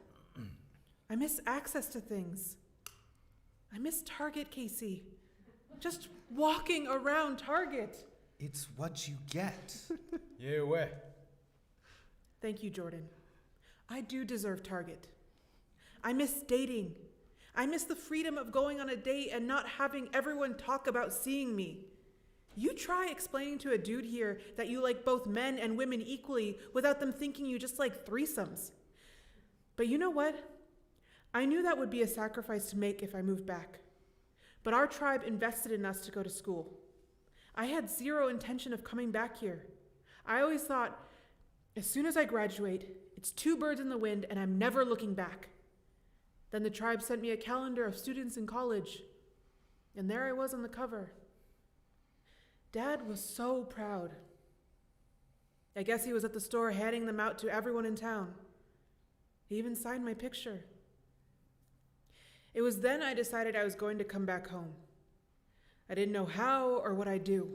I miss access to things. I miss Target, Casey. Just walking around Target. It's what you get. Yeah, where? Thank you, Jordan. I do deserve Target. I miss dating. I miss the freedom of going on a date and not having everyone talk about seeing me. You try explaining to a dude here that you like both men and women equally without them thinking you just like threesomes. But you know what? I knew that would be a sacrifice to make if I moved back. But our tribe invested in us to go to school. I had zero intention of coming back here. I always thought, as soon as I graduate, it's 2 birds in the wind and I'm never looking back. Then the tribe sent me a calendar of students in college, and there I was on the cover. Dad was so proud. I guess he was at the store handing them out to everyone in town. He even signed my picture. It was then I decided I was going to come back home. I didn't know how or what I'd do.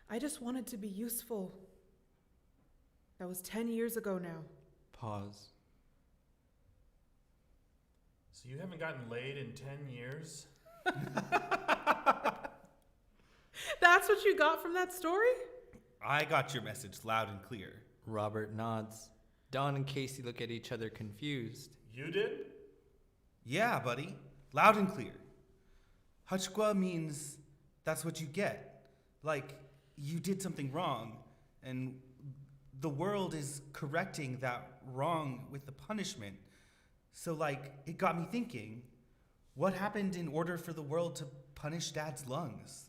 I just wanted to be useful. That was 10 years ago now. Pause. So you haven't gotten laid in 10 years? That's what you got from that story? I got your message loud and clear. Robert nods. Don and Casey look at each other confused. You did? Yeah, buddy. Loud and clear. Hachkwa means that's what you get. Like, you did something wrong, and the world is correcting that wrong with the punishment. So, like, it got me thinking, what happened in order for the world to punish Dad's lungs?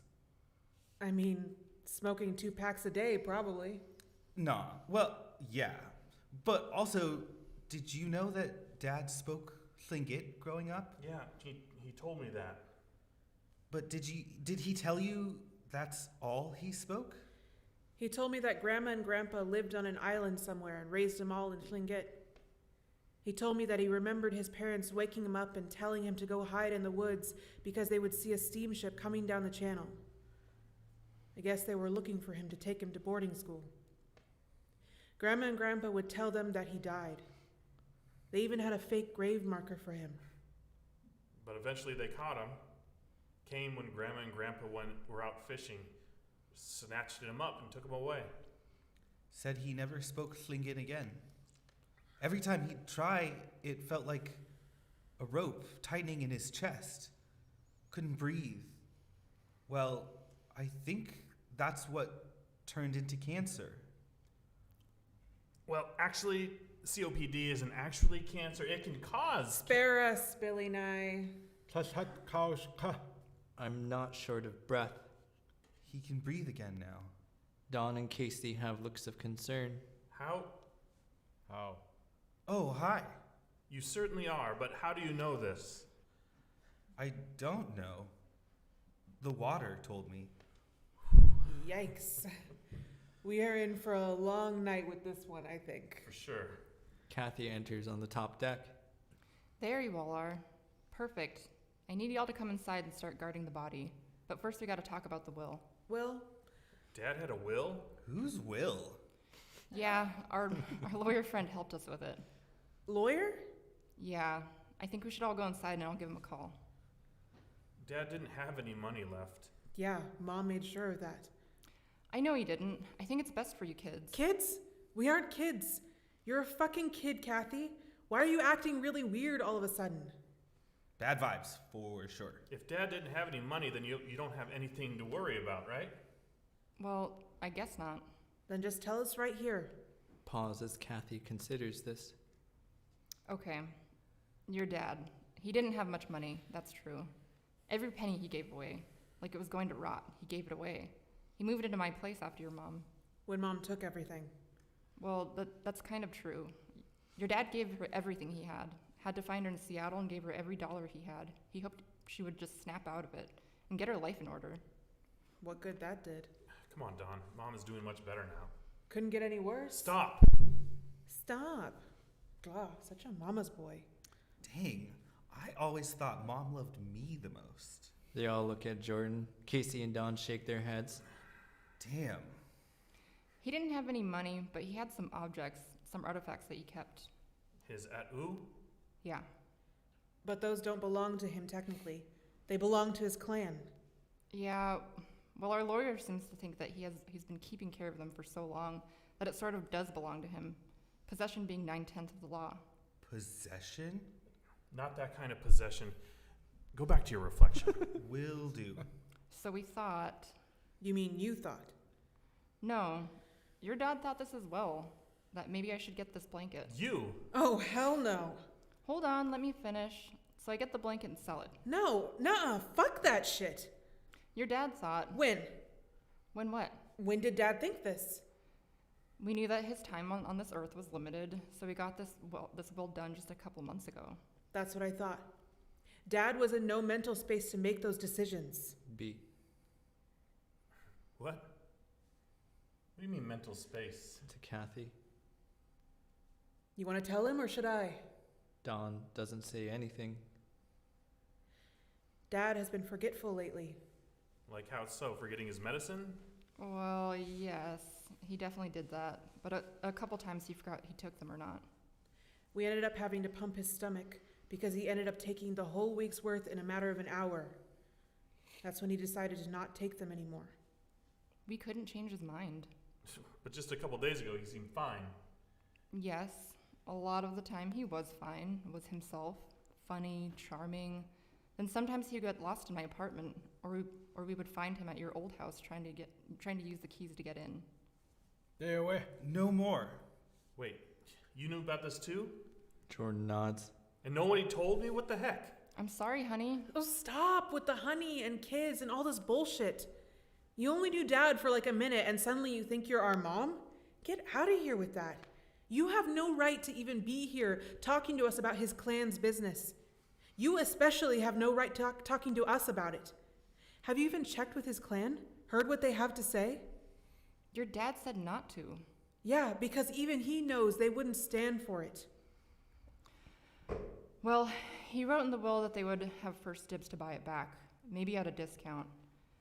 I mean, smoking 2 packs a day, probably. Nah, well, yeah. But also, did you know that Dad spoke Tlingit growing up? Yeah, he told me that. But did he tell you that's all he spoke? He told me that Grandma and Grandpa lived on an island somewhere and raised them all in Tlingit. He told me that he remembered his parents waking him up and telling him to go hide in the woods because they would see a steamship coming down the channel. I guess they were looking for him to take him to boarding school. Grandma and Grandpa would tell them that he died. They even had a fake grave marker for him. But eventually they caught him. Came when Grandma and Grandpa were out fishing, snatched him up and took him away. Said he never spoke Tlingit again. Every time he'd try, it felt like a rope tightening in his chest. Couldn't breathe. Well, I think that's what turned into cancer. Well, actually, COPD isn't actually cancer. It can cause... Spare us, Billy Nye. I'm not short of breath. He can breathe again now. Don and Casey have looks of concern. How? How? Oh, hi. You certainly are, but how do you know this? I don't know. The water told me. Yikes. We are in for a long night with this one, I think. For sure. Kathy enters on the top deck. There you all are. Perfect. I need y'all to come inside and start guarding the body. But first we gotta talk about the will. Will? Dad had a will? Who's Will? Yeah, our lawyer friend helped us with it. Lawyer? Yeah, I think we should all go inside and I'll give him a call. Dad didn't have any money left. Yeah, Mom made sure of that. I know he didn't. I think it's best for you kids. Kids? We aren't kids. You're a fucking kid, Kathy. Why are you acting really weird all of a sudden? Bad vibes, for sure. If Dad didn't have any money, then you don't have anything to worry about, right? Well, I guess not. Then just tell us right here. Pause as Kathy considers this. Okay. Your dad. He didn't have much money, that's true. Every penny he gave away. Like it was going to rot. He gave it away. He moved into my place after your mom. When Mom took everything. Well, that's kind of true. Your dad gave her everything he had. Had to find her in Seattle and gave her every dollar he had. He hoped she would just snap out of it and get her life in order. What good that did. Come on, Don. Mom is doing much better now. Couldn't get any worse. Stop! Stop. God, such a mama's boy. Dang, I always thought Mom loved me the most. They all look at Jordan. Casey and Don shake their heads. Damn. He didn't have any money, but he had some objects, some artifacts that he kept. His at-oo? Yeah. But those don't belong to him technically. They belong to his clan. Yeah, well, our lawyer seems to think that he's been keeping care of them for so long that it sort of does belong to him. Possession being 9/10 of the law. Possession? Not that kind of possession. Go back to your reflection. Will do. So we thought, You mean you thought? no, your dad thought this as well, that maybe I should get this blanket. You! Oh, hell no. Hold on, let me finish. So I get the blanket and sell it. No, nuh-uh, fuck that shit. Your dad thought, When? when what? When did Dad think this? We knew that his time on this earth was limited, so we got this will done just a couple months ago. That's what I thought. Dad was in no mental space to make those decisions. B. What? What do you mean mental space? To Kathy. You want to tell him or should I? Don doesn't say anything. Dad has been forgetful lately. Like how so? Forgetting his medicine? Well, yes, he definitely did that, but a couple times he forgot he took them or not. We ended up having to pump his stomach because he ended up taking the whole week's worth in a matter of an hour. That's when he decided to not take them anymore. We couldn't change his mind. But just a couple days ago, he seemed fine. Yes, a lot of the time he was fine, was himself, funny, charming. Then sometimes he'd get lost in my apartment, or we would find him at your old house trying to use the keys to get in. Stay away. No more. Wait, you knew about this too? Jordan nods. And nobody told me? What the heck? I'm sorry, honey. Oh, stop with the honey and kids and all this bullshit. You only knew Dad for like a minute and suddenly you think you're our mom? Get out of here with that. You have no right to even be here talking to us about his clan's business. You especially have no right talking to us about it. Have you even checked with his clan? Heard what they have to say? Your dad said not to. Yeah, because even he knows they wouldn't stand for it. Well, he wrote in the will that they would have first dibs to buy it back, maybe at a discount.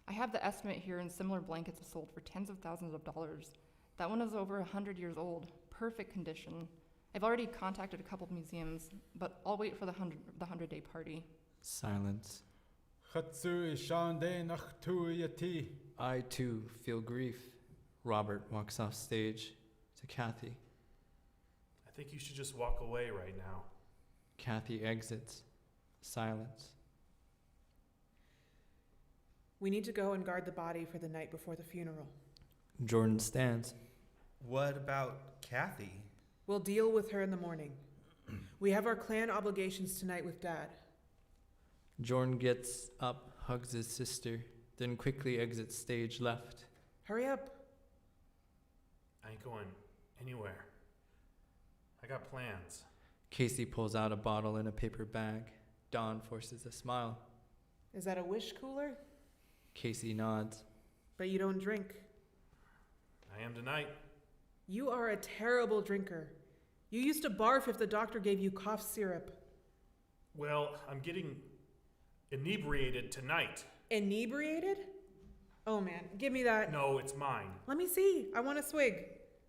I have the estimate here, and similar blankets have sold for tens of thousands of dollars. That one is over 100 years old, perfect condition. I've already contacted a couple of museums, but I'll wait for the 100-day party. Silence. Chatsui shande nachtu yati. I too feel grief. Robert walks off stage to Kathy. I think you should just walk away right now. Kathy exits. Silence. We need to go and guard the body for the night before the funeral. Jordan stands. What about Kathy? We'll deal with her in the morning. We have our clan obligations tonight with Dad. Jordan gets up, hugs his sister, then quickly exits stage left. Hurry up. I ain't going anywhere. I got plans. Casey pulls out a bottle in a paper bag. Don forces a smile. Is that a wish cooler? Casey nods. But you don't drink. I am tonight. You are a terrible drinker. You used to barf if the doctor gave you cough syrup. Well, I'm getting inebriated tonight. Inebriated? Oh man, give me that. No, it's mine. Let me see. I want a swig.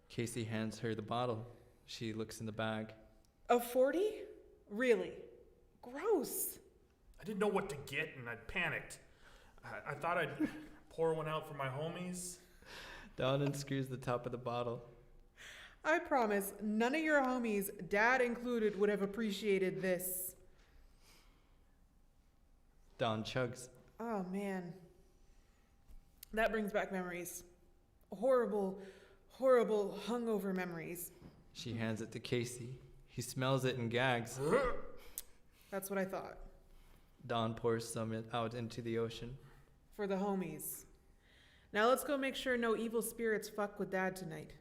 Casey hands her the bottle. She looks in the bag. A 40? Really? Gross. I didn't know what to get and I panicked. I thought I'd pour one out for my homies. Don unscrews the top of the bottle. I promise, none of your homies, Dad included, would have appreciated this. Don chugs. Oh man. That brings back memories. Horrible, horrible hungover memories. She hands it to Casey. He smells it and gags. That's what I thought. Don pours some out into the ocean. For the homies. Now let's go make sure no evil spirits fuck with Dad tonight.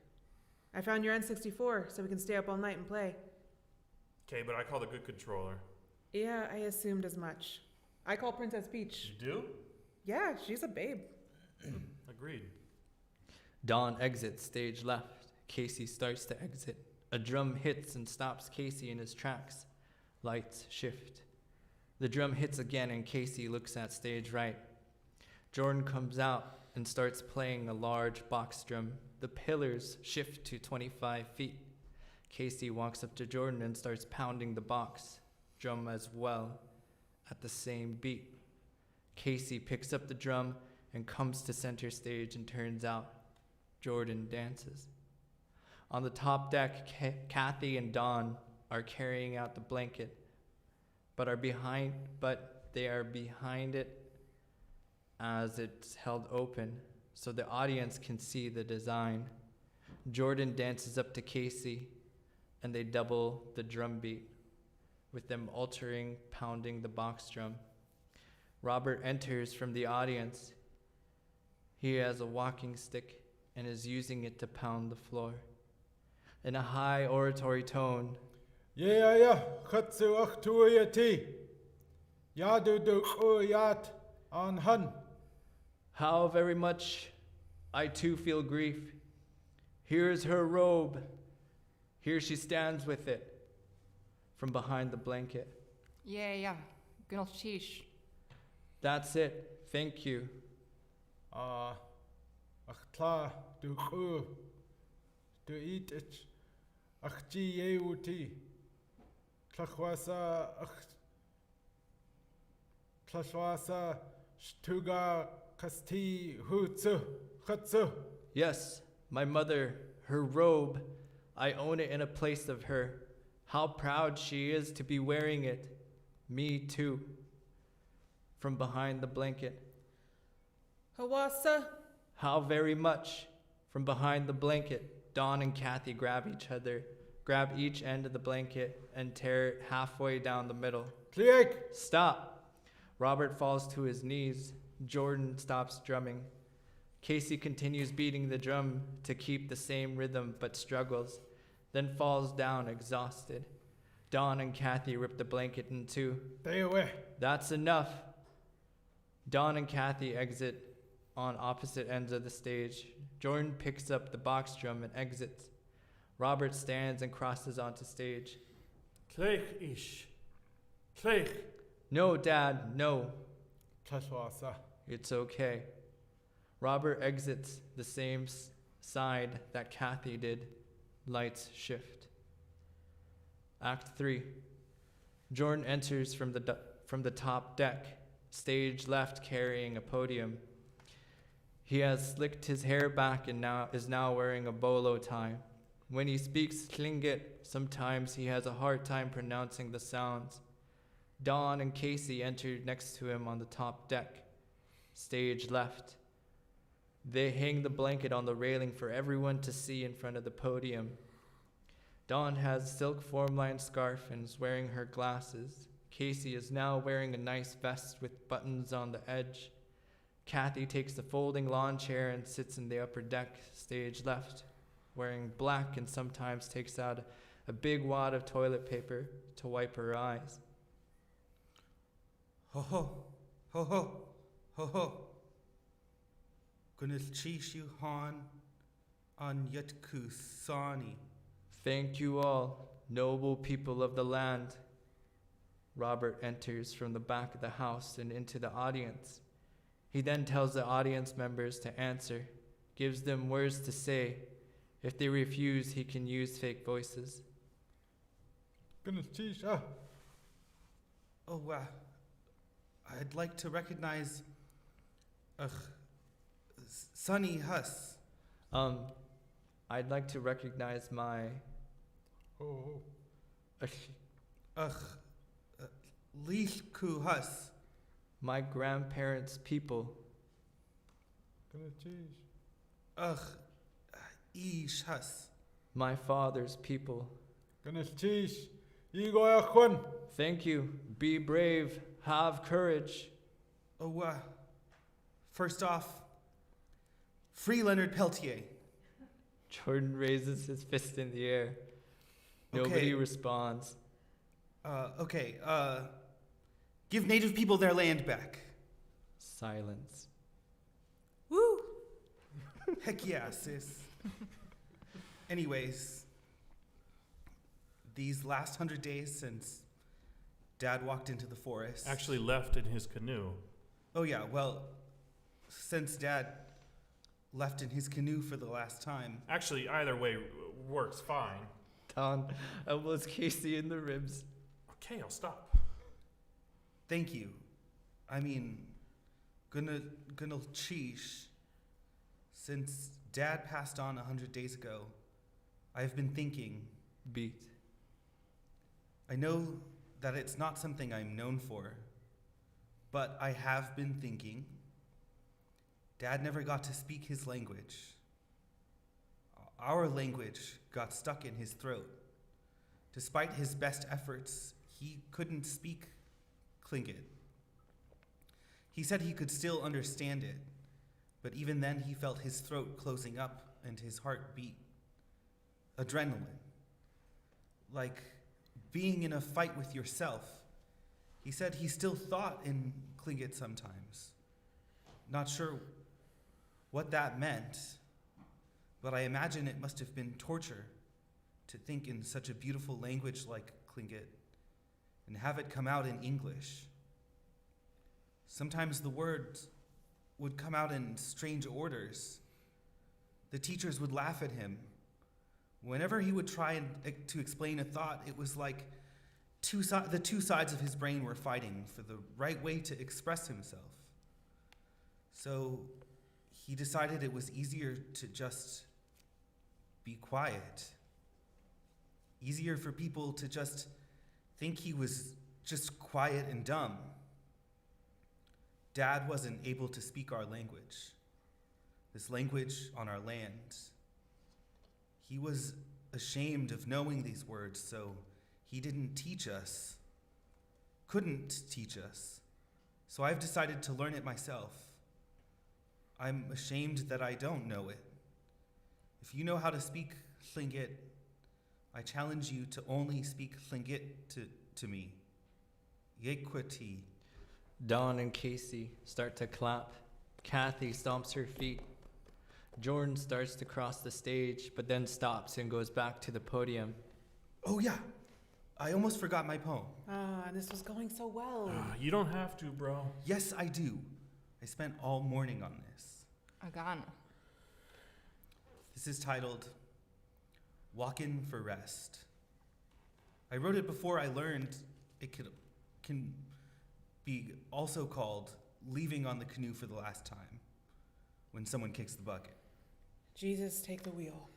I found your N64 so we can stay up all night and play. Okay, but I call the good controller. Yeah, I assumed as much. I call Princess Peach. You do? Yeah, she's a babe. Agreed. Don exits stage left. Casey starts to exit. A drum hits and stops Casey in his tracks. Lights shift. The drum hits again and Casey looks at stage right. Jordan comes out and starts playing a large box drum. The pillars shift to 25 feet. Casey walks up to Jordan and starts pounding the box drum as well at the same beat. Casey picks up the drum and comes to center stage and turns out. Jordan dances. On the top deck, Kathy and Don are carrying out the blanket, but they are behind it as it's held open so the audience can see the design. Jordan dances up to Casey and they double the drum beat, with them altering, pounding the box drum. Robert enters from the audience. He has a walking stick and is using it to pound the floor. In a high oratory tone, Yeah, Katsu Achtuayati. Yadu Uyat on Hun. how very much I too feel grief. Here's her robe. Here she stands with it from behind the blanket. Yeah. Gunal sheesh. That's it. Thank you. Achtla du eat it. Achji Yeuti. Klachwasa Klachwasa Shtuga Kasti Hutsu Khatsu. Yes, my mother, her robe. I own it in a place of her. How proud she is to be wearing it. Me too. From behind the blanket. Hawassa. How very much. From behind the blanket, Don and Kathy grab each end of the blanket and tear it halfway down the middle. Kliek. Stop. Robert falls to his knees. Jordan stops drumming. Casey continues beating the drum to keep the same rhythm but struggles, then falls down exhausted. Don and Kathy rip the blanket in two. Stay away. That's enough. Don and Kathy exit on opposite ends of the stage. Jordan picks up the box drum and exits. Robert stands and crosses onto stage. Kleich ish. Kleich. No, Dad, no. Klachwasa. It's okay. Robert exits the same side that Kathy did. Lights shift. Act 3. Jordan enters from the top deck, stage left carrying a podium. He has slicked his hair back and is now wearing a bolo tie. When he speaks Tlingit, sometimes he has a hard time pronouncing the sounds. Don and Casey entered next to him on the top deck, stage left. They hang the blanket on the railing for everyone to see in front of the podium. Dawn has silk form-lined scarf and is wearing her glasses. Casey is now wearing a nice vest with buttons on the edge. Kathy takes the folding lawn chair and sits in the upper deck, stage left, wearing black, and sometimes takes out a big wad of toilet paper to wipe her eyes. Ho ho, ho ho, ho ho. Gunnil Chishu Han on Yutku Sani. Thank you all, noble people of the land. Robert enters from the back of the house and into the audience. He then tells the audience members to answer, gives them words to say. If they refuse, he can use fake voices. Oh, I'd like to recognize Sunny Huss. I'd like to recognize my Lishku Huss. my grandparents' people. Ish Huss. My father's people. Ganesh Chish, Yigoyakun. Thank you. Be brave. Have courage. Oh, first off, free Leonard Peltier. Jordan raises his fist in the air. Nobody Okay. responds. Okay, give native people their land back. Silence. Woo! Heck yeah, sis. Anyways, these last 100 days since Dad walked into the forest. Actually left in his canoe. Oh, yeah, well, since Dad left in his canoe for the last time. Actually, either way works fine. Don elbows Casey in the ribs. Okay, I'll stop. Thank you. I mean, gonna cheesh. Since Dad passed on 100 days ago, I've been thinking. Beat. I know that it's not something I'm known for, but I have been thinking. Dad never got to speak his language. Our language got stuck in his throat. Despite his best efforts, he couldn't speak Tlingit. He said he could still understand it, but even then he felt his throat closing up and his heart beat. Adrenaline. Like being in a fight with yourself. He said he still thought in Tlingit sometimes. Not sure what that meant, but I imagine it must have been torture to think in such a beautiful language like Tlingit and have it come out in English. Sometimes the words would come out in strange orders. The teachers would laugh at him. Whenever he would try to explain a thought, it was like the two sides of his brain were fighting for the right way to express himself. So he decided it was easier to just be quiet. Easier for people to just think he was just quiet and dumb. Dad wasn't able to speak our language, this language on our land. He was ashamed of knowing these words, so he didn't teach us, couldn't teach us. So I've decided to learn it myself. I'm ashamed that I don't know it. If you know how to speak Tlingit, I challenge you to only speak Tlingit to me. Yequiti. Dawn and Casey start to clap. Kathy stomps her feet. Jordan starts to cross the stage, but then stops and goes back to the podium. Oh yeah, I almost forgot my poem. And this was going so well. You don't have to, bro. Yes, I do. I spent all morning on this. Agan. This is titled Walkin' for Rest. I wrote it before I learned it can be also called leaving on the canoe for the last time when someone kicks the bucket. Jesus, take the wheel.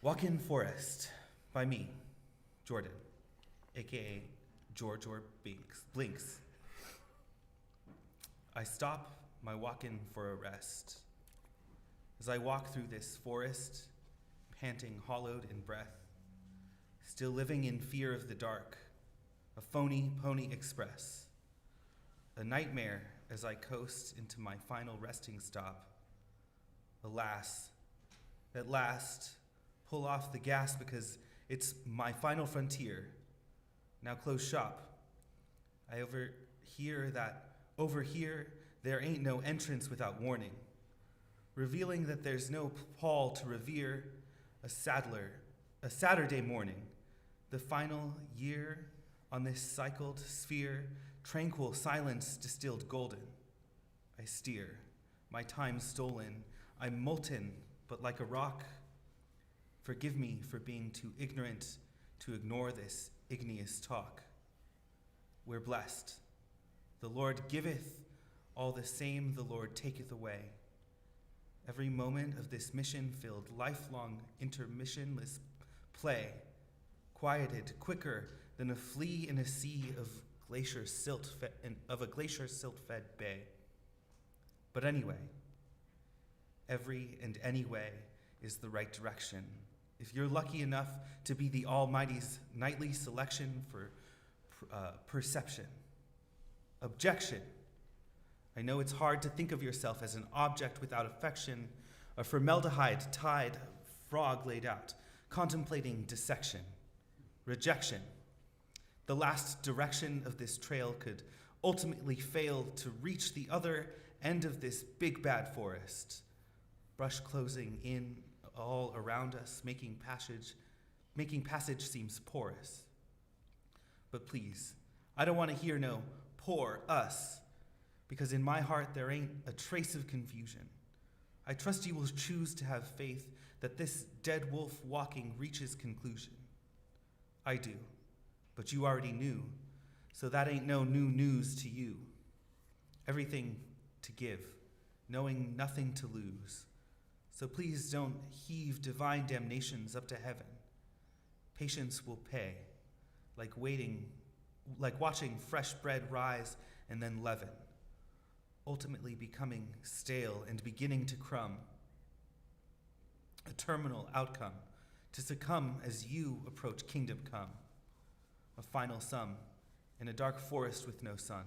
Walkin' Forest by me, Jordan, aka George or Blinks. I stop my walkin' for a rest. As I walk through this forest, panting, hollowed in breath, still living in fear of the dark, a phony pony express, a nightmare as I coast into my final resting stop. Alas, at last, pull off the gas because it's my final frontier. Now close shop. I overhear that over here there ain't no entrance without warning, revealing that there's no Paul to revere, a Saturday morning, the final year on this cycled sphere, tranquil silence distilled golden. I steer, my time stolen, I'm molten, but like a rock. Forgive me for being too ignorant to ignore this igneous talk. We're blessed. The Lord giveth, all the same the Lord taketh away. Every moment of this mission-filled, lifelong, intermissionless play, quieted quicker than a flea in a sea of a glacier silt-fed bay. But anyway, every and any way is the right direction. if you're lucky enough to be the Almighty's nightly selection for perception. Objection. I know it's hard to think of yourself as an object without affection, a formaldehyde-tied frog laid out, contemplating dissection. Rejection. The last direction of this trail could ultimately fail to reach the other end of this big bad forest. Brush closing in all around us, making passage seems porous. But please, I don't want to hear no poor us, because in my heart there ain't a trace of confusion. I trust you will choose to have faith that this dead wolf walking reaches conclusion. I do, but you already knew, so that ain't no new news to you. Everything to give, knowing nothing to lose. So please don't heave divine damnations up to heaven. Patience will pay, like watching fresh bread rise and then leaven, ultimately becoming stale and beginning to crumb. A terminal outcome, to succumb as you approach kingdom come. A final sum in a dark forest with no sun.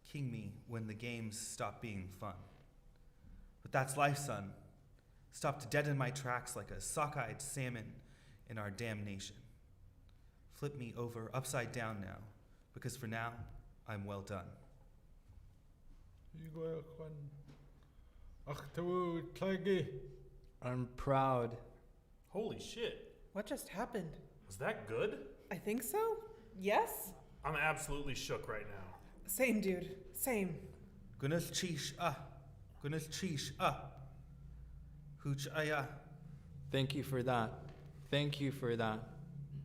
King me when the games stop being fun. But that's life, son. Stopped dead in my tracks like a sockeyed salmon in our damnation. Flip me over upside down now, because for now, I'm well done. I'm proud. Holy shit. What just happened? Was that good? I think so? Yes? I'm absolutely shook right now. Same, dude. Same. Gunas chish Hooch aya. Thank you for that. Thank you for that.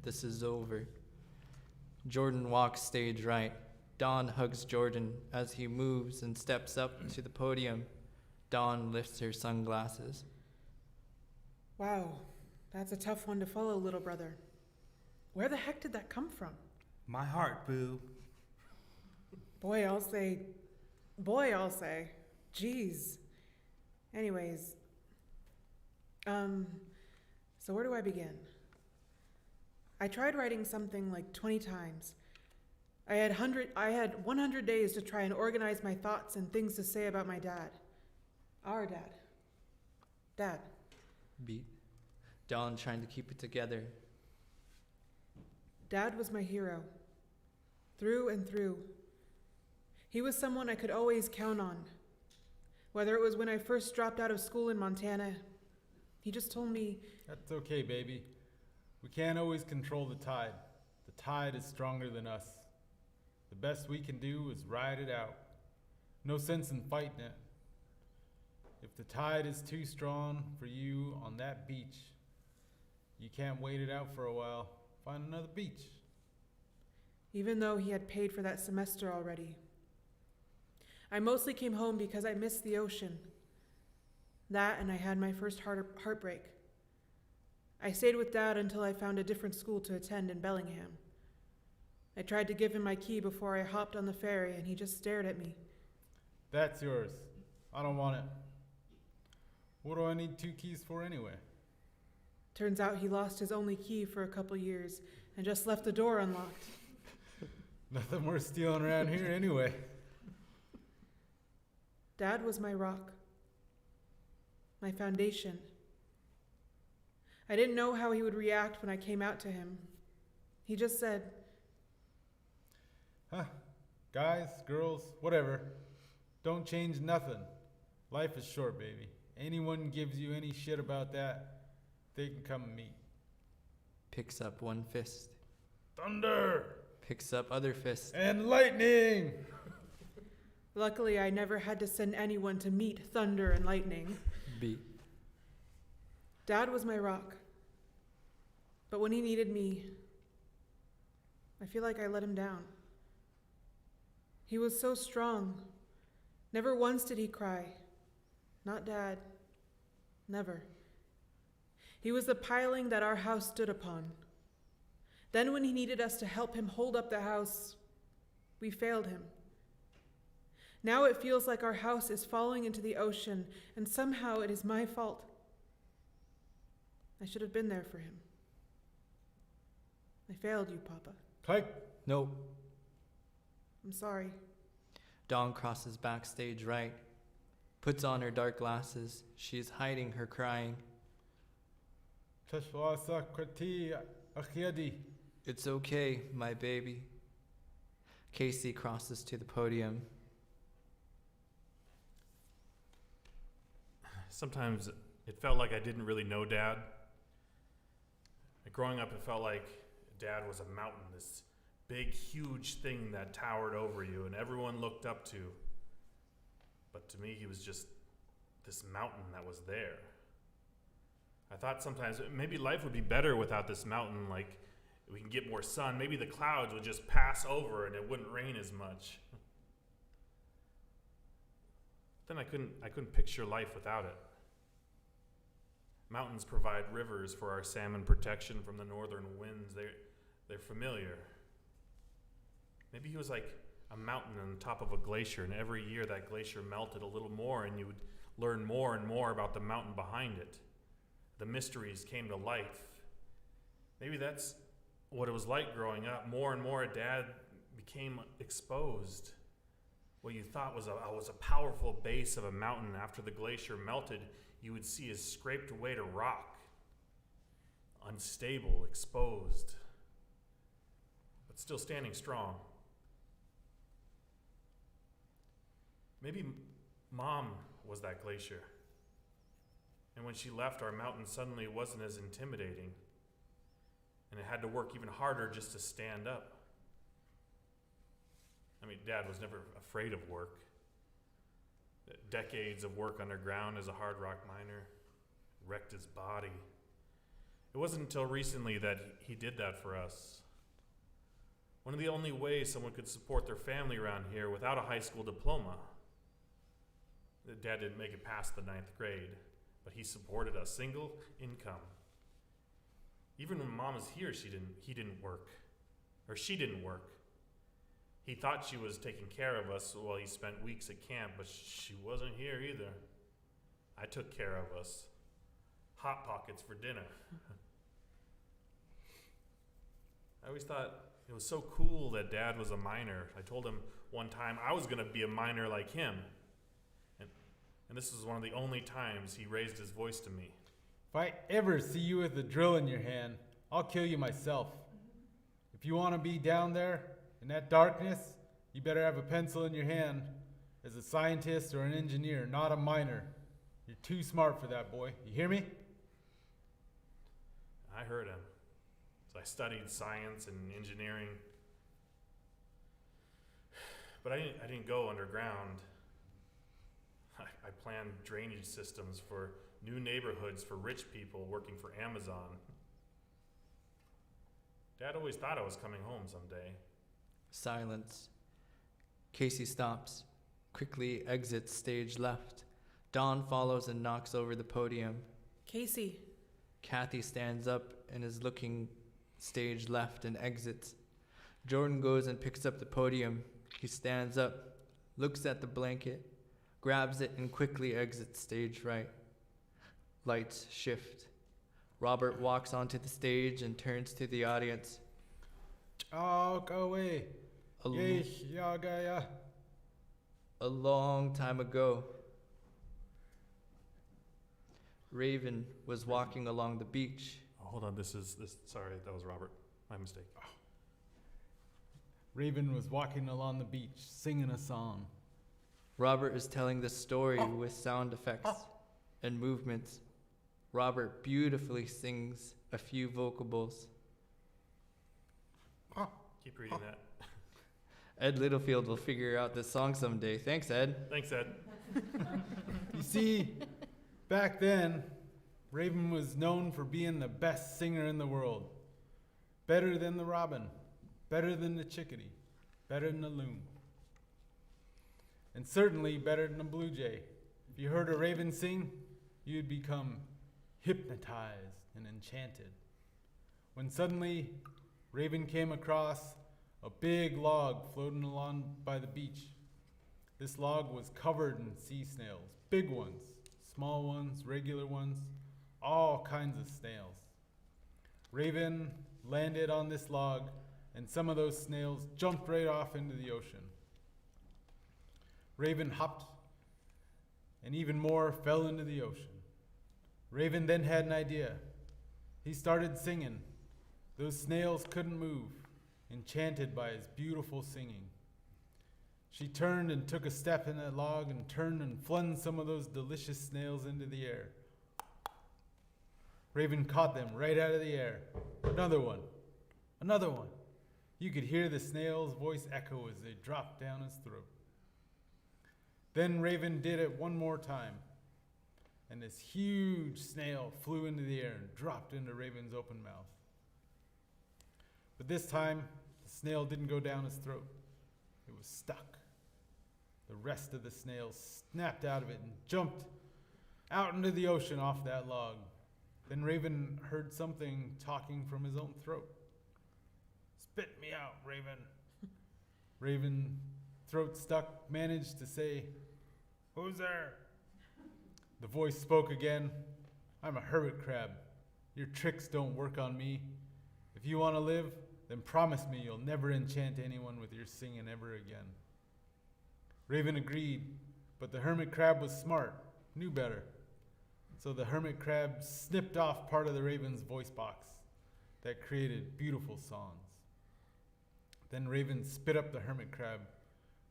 This is over. Jordan walks stage right. Dawn hugs Jordan as he moves and steps up to the podium. Dawn lifts her sunglasses. Wow, that's a tough one to follow, little brother. Where the heck did that come from? My heart, boo. Boy, I'll say. Jeez. Anyways, so where do I begin? I tried writing something like 20 times. I had 100 days to try and organize my thoughts and things to say about my dad. Our dad. Dad. Beat. Dawn trying to keep it together. Dad was my hero. Through and through. He was someone I could always count on. Whether it was when I first dropped out of school in Montana, he just told me, That's okay, baby. We can't always control the tide. The tide is stronger than us. The best we can do is ride it out. No sense in fighting it. If the tide is too strong for you on that beach, you can't wait it out for a while. Find another beach. even though he had paid for that semester already. I mostly came home because I missed the ocean. That, and I had my first heartbreak. I stayed with Dad until I found a different school to attend in Bellingham. I tried to give him my key before I hopped on the ferry, and he just stared at me. That's yours. I don't want it. What do I need 2 keys for anyway? Turns out he lost his only key for a couple years and just left the door unlocked. Nothing worth stealing around here anyway. Dad was my rock, my foundation. I didn't know how he would react when I came out to him. He just said, Guys, girls, whatever. Don't change nothing. Life is short, baby. Anyone gives you any shit about that, they can come and meet. Picks up one fist. Thunder! Picks up other fist. And lightning! luckily I never had to send anyone to meet thunder and lightning. Beat. Dad was my rock. But when he needed me, I feel like I let him down. He was so strong. Never once did he cry. Not Dad. Never. He was the piling that our house stood upon. Then when he needed us to help him hold up the house, we failed him. Now it feels like our house is falling into the ocean, and somehow it is my fault. I should have been there for him. I failed you, Papa. Clyde, Nope. I'm sorry. Dawn crosses backstage right, puts on her dark glasses. She is hiding her crying. Tashwasa Krati Akhiadi. It's okay, my baby. Casey crosses to the podium. Sometimes it felt like I didn't really know Dad. Growing up, it felt like Dad was a mountain, this big, huge thing that towered over you and everyone looked up to. But to me, he was just this mountain that was there. I thought sometimes maybe life would be better without this mountain, like we can get more sun. Maybe the clouds would just pass over and it wouldn't rain as much. Then I couldn't picture life without it. Mountains provide rivers for our salmon protection from the northern winds. They're familiar. Maybe he was like a mountain on top of a glacier, and every year that glacier melted a little more, and you would learn more and more about the mountain behind it. The mysteries came to life. Maybe that's what it was like growing up. More and more, Dad became exposed. What you thought was a powerful base of a mountain, after the glacier melted, you would see is scraped away to rock, unstable, exposed, but still standing strong. Maybe Mom was that glacier, and when she left, our mountain suddenly wasn't as intimidating, and it had to work even harder just to stand up. I mean, Dad was never afraid of work. Decades of work underground as a hard rock miner wrecked his body. It wasn't until recently that he did that for us. One of the only ways someone could support their family around here without a high school diploma. Dad didn't make it past the 9th grade, but he supported a single income. Even when Mom was here, he didn't work. Or she didn't work. He thought she was taking care of us while he spent weeks at camp, but she wasn't here either. I took care of us. Hot Pockets for dinner. I always thought it was so cool that Dad was a miner. I told him one time I was going to be a miner like him. And this was one of the only times he raised his voice to me. if I ever see you with a drill in your hand, I'll kill you myself. If you want to be down there in that darkness, you better have a pencil in your hand as a scientist or an engineer, not a miner. You're too smart for that, boy. You hear me? I heard him. So I studied science and engineering. But I didn't go underground. I planned drainage systems for new neighborhoods for rich people working for Amazon. Dad always thought I was coming home someday. Silence. Casey stops, quickly exits stage left. Dawn follows and knocks over the podium. Casey, Kathy stands up and is looking stage left and exits. Jordan goes and picks up the podium. He stands up, looks at the blanket, grabs it, and quickly exits stage right. Lights shift. Robert walks onto the stage and turns to the audience. Oh, go away. A, Yeah. a long time ago, Raven was walking along the beach. Oh, hold on, sorry, that was Robert. My mistake. Raven was walking along the beach, singing a song. Robert is telling the story with sound effects and movements. Robert beautifully sings a few vocables. Keep reading that. Ed Littlefield will figure out this song someday. Thanks, Ed. Thanks, Ed. You see, back then, Raven was known for being the best singer in the world. Better than the robin, better than the chickadee, better than the loon. And certainly better than a blue jay. If you heard a raven sing, you'd become hypnotized and enchanted. When suddenly, Raven came across a big log floating along by the beach. This log was covered in sea snails, big ones, small ones, regular ones, all kinds of snails. Raven landed on this log, and some of those snails jumped right off into the ocean. Raven hopped, and even more fell into the ocean. Raven then had an idea. He started singing. Those snails couldn't move, enchanted by his beautiful singing. She turned and took a step in that log and turned and flung some of those delicious snails into the air. Raven caught them right out of the air. Another one. Another one. You could hear the snail's voice echo as they dropped down his throat. Then Raven did it one more time, and this huge snail flew into the air and dropped into Raven's open mouth. But this time, the snail didn't go down his throat. It was stuck. The rest of the snails snapped out of it and jumped out into the ocean off that log. Then Raven heard something talking from his own throat. "Spit me out, Raven." Raven, throat stuck, managed to say, "Who's there?" The voice spoke again. "I'm a hermit crab. Your tricks don't work on me. If you want to live, then promise me you'll never enchant anyone with your singing ever again." Raven agreed, but the hermit crab was smart, knew better. So the hermit crab snipped off part of the raven's voice box that created beautiful songs. Then Raven spit up the hermit crab,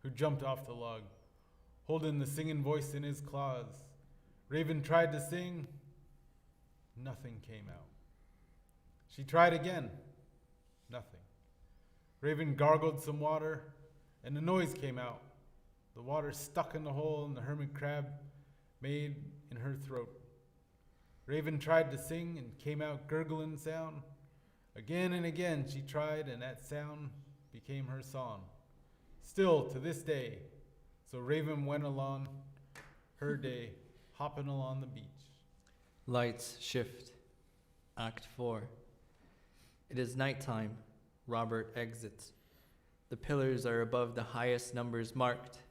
who jumped off the log, holding the singing voice in his claws. Raven tried to sing. Nothing came out. She tried again. Nothing. Raven gargled some water, and a noise came out. The water stuck in the hole the hermit crab made in her throat. Raven tried to sing and came out gurgling sound. Again and again she tried, and that sound became her song. Still to this day, so Raven went along her day, hopping along the beach. Lights shift. Act 4. It is nighttime. Robert exits. The pillars are above the highest numbers marked.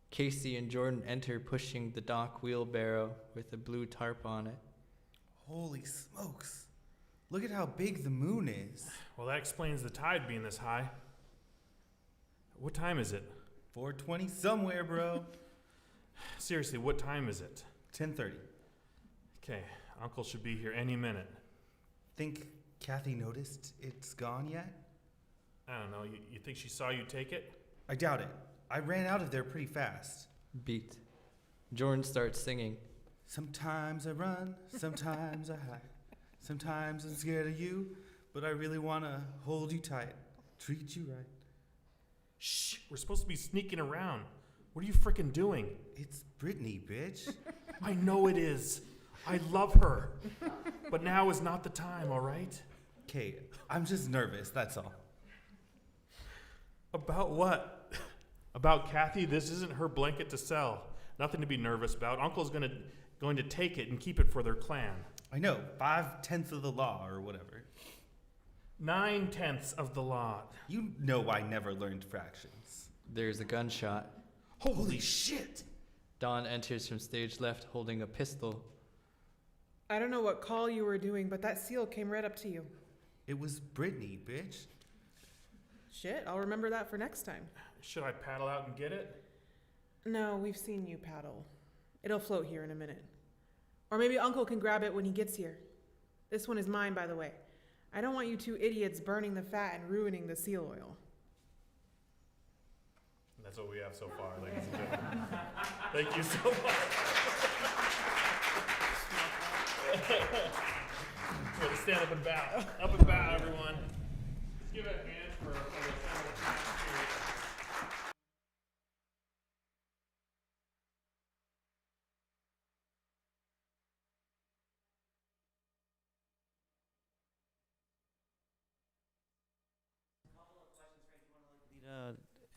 Casey and Jordan enter, pushing the dock wheelbarrow with a blue tarp on it. Holy smokes. Look at how big the moon is. Well, that explains the tide being this high. What time is it? 4:20 somewhere, bro. Seriously, what time is it? 10:30. Okay, Uncle should be here any minute. Think Kathy noticed it's gone yet? I don't know, you think she saw you take it? I doubt it. I ran out of there pretty fast. Beat. Jordan starts singing. Sometimes I run, sometimes I hide. Sometimes I'm scared of you, but I really want to hold you tight, treat you right. Shh, we're supposed to be sneaking around. What are you frickin' doing? It's Brittany, bitch. I know it is. I love her. But now is not the time, all right? Kate, I'm just nervous, that's all. About what? About Kathy? This isn't her blanket to sell. Nothing to be nervous about. Uncle's going to take it and keep it for their clan. I know, 5/10 of the law or whatever. 9/10 of the law. You know I never learned fractions. There's a gunshot. Holy shit! Don enters from stage left holding a pistol. I don't know what call you were doing, but that seal came right up to you. It was Brittany, bitch. Shit, I'll remember that for next time. Should I paddle out and get it? No, we've seen you paddle. It'll float here in a minute. Or maybe Uncle can grab it when he gets here. This one is mine, by the way. I don't want you two idiots burning the fat and ruining the seal oil. That's what we have so far, ladies and gentlemen. Thank you so much. Good, stand up and bow. Up and bow, everyone. Let's give it a hand for the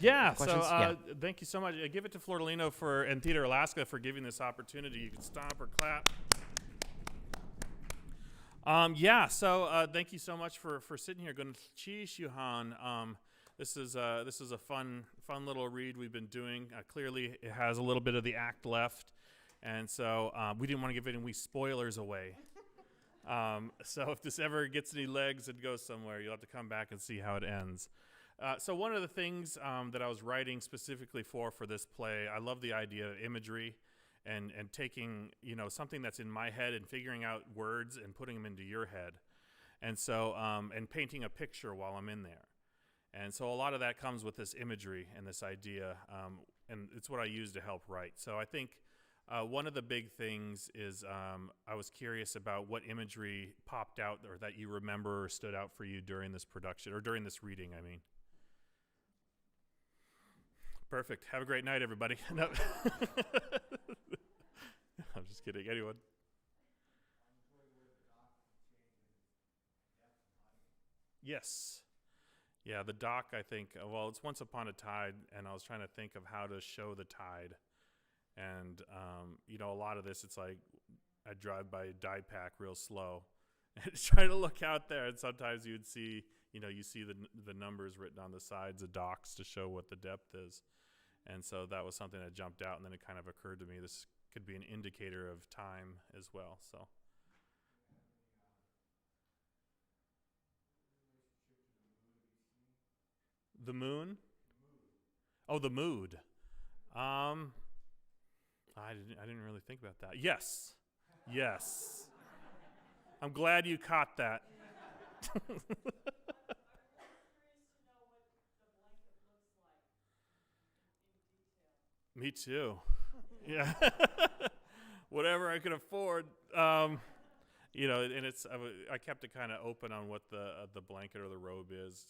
Yeah, so questions? Yeah. thank you so much. Give it to Flordelino and Theater Alaska for giving this opportunity. You can stomp or clap. Thank you so much for sitting here. Chi Shuhan. This is a fun little read we've been doing. Clearly, it has a little bit of the act left, and so we didn't want to give any spoilers away. So if this ever gets any legs and goes somewhere, you'll have to come back and see how it ends. So one of the things that I was writing specifically for this play, I love the idea of imagery and taking, something that's in my head and figuring out words and putting them into your head. And so, and painting a picture while I'm in there. And so a lot of that comes with this imagery and this idea, and it's what I use to help write. So I think one of the big things is I was curious about what imagery popped out or that you remember or stood out for you during this production, or during this reading, I mean. Perfect. Have a great night, everybody. No. I'm just kidding. Anyone? Yes. Yeah, the dock, I think, well, it's Once Upon a Tide, and I was trying to think of how to show the tide. And, a lot of this, it's like I drive by a dye pack real slow and try to look out there. And sometimes you'd see, you see the numbers written on the sides of docks to show what the depth is. And so that was something that jumped out, and then it kind of occurred to me this could be an indicator of time as well. So. The moon? Oh, the mood. I didn't really think about that. Yes. Yes. I'm glad you caught that. Me too. Yeah. Whatever I could afford. And it's I kept it kind of open on what the blanket or the robe is.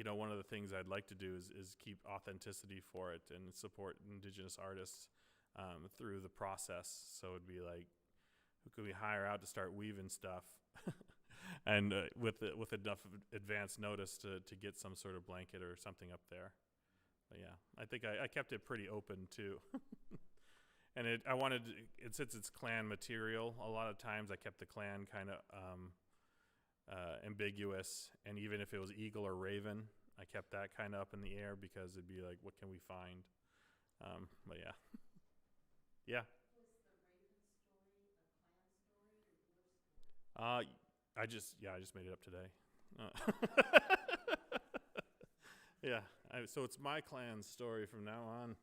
One of the things I'd like to do is keep authenticity for it and support Indigenous artists through the process. So it'd be like, who could we hire out to start weaving stuff, and with enough advance notice to get some sort of blanket or something up there. But yeah, I think I kept it pretty open too. And I wanted, since it's clan material, a lot of times I kept the clan kind of ambiguous, and even if it was eagle or raven, I kept that kind of up in the air because it'd be like, what can we find? But yeah. Yeah. Was the raven story a clan story or your story? I just made it up today. Yeah. So it's my clan's story from now on.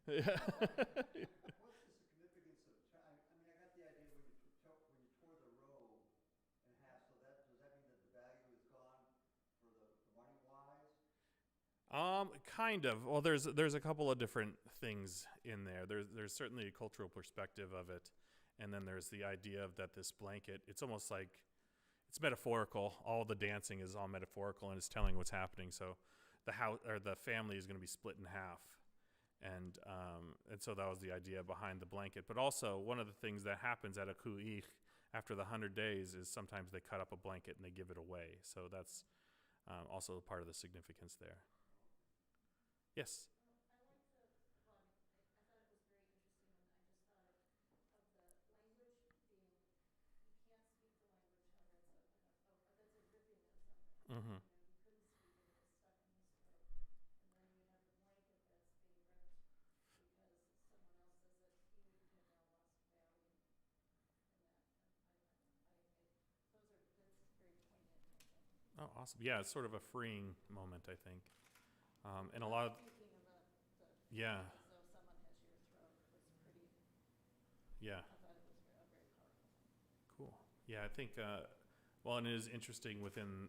Yeah. What's the significance of? I got the idea when you tore the robe in half. So does that mean that the value is gone for the money wise? Kind of. Well, there's a couple of different things in there. There's certainly a cultural perspective of it, and then there's the idea of that this blanket. It's almost like it's metaphorical. All the dancing is all metaphorical, and it's telling what's happening. So the house or the family is going to be split in half. And so that was the idea behind the blanket. But also, one of the things that happens at a ku'ich after the 100 days is sometimes they cut up a blanket and they give it away. So that's also part of the significance there. Yes? Mm-hmm. Oh, awesome. Yeah, it's sort of a freeing moment, I think. And a lot of... Yeah. Yeah. Cool. Yeah, I think, and it is interesting within,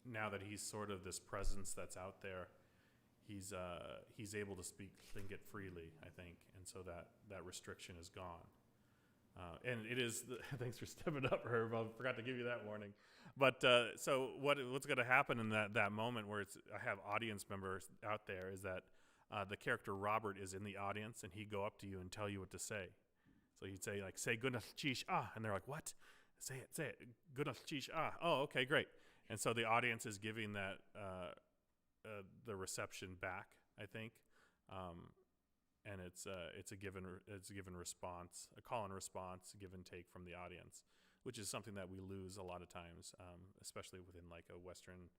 now that he's sort of this presence that's out there, he's able to speak, think it freely, I think, and so that restriction is gone. And it is, thanks for stepping up, Herb, I forgot to give you that warning. But so what's going to happen in that moment where I have audience members out there is that the character Robert is in the audience, and he'd go up to you and tell you what to say. So he'd say, like, say Gunas Chish Ah, and they're like, what? Say it, Gunas Chish Ah. Oh, okay, great. And so the audience is giving that the reception back, I think. And it's a given response, a call and response, give and take from the audience, which is something that we lose a lot of times, especially within like a Western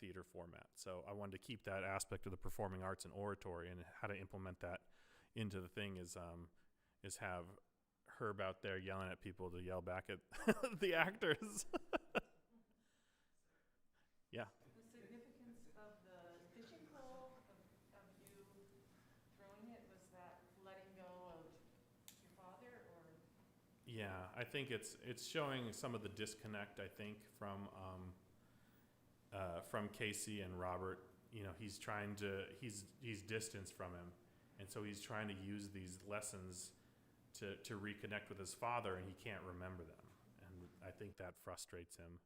theater format. So I wanted to keep that aspect of the performing arts and oratory, and how to implement that into the thing is is have Herb out there yelling at people to yell back at the actors. Yeah. The significance of the fishing pole, of you throwing it, was that letting go of your father, or? Yeah, I think it's showing some of the disconnect, I think, from Casey and Robert. You know, he's distanced from him, and so he's trying to use these lessons to reconnect with his father, and he can't remember them. And I think that frustrates him.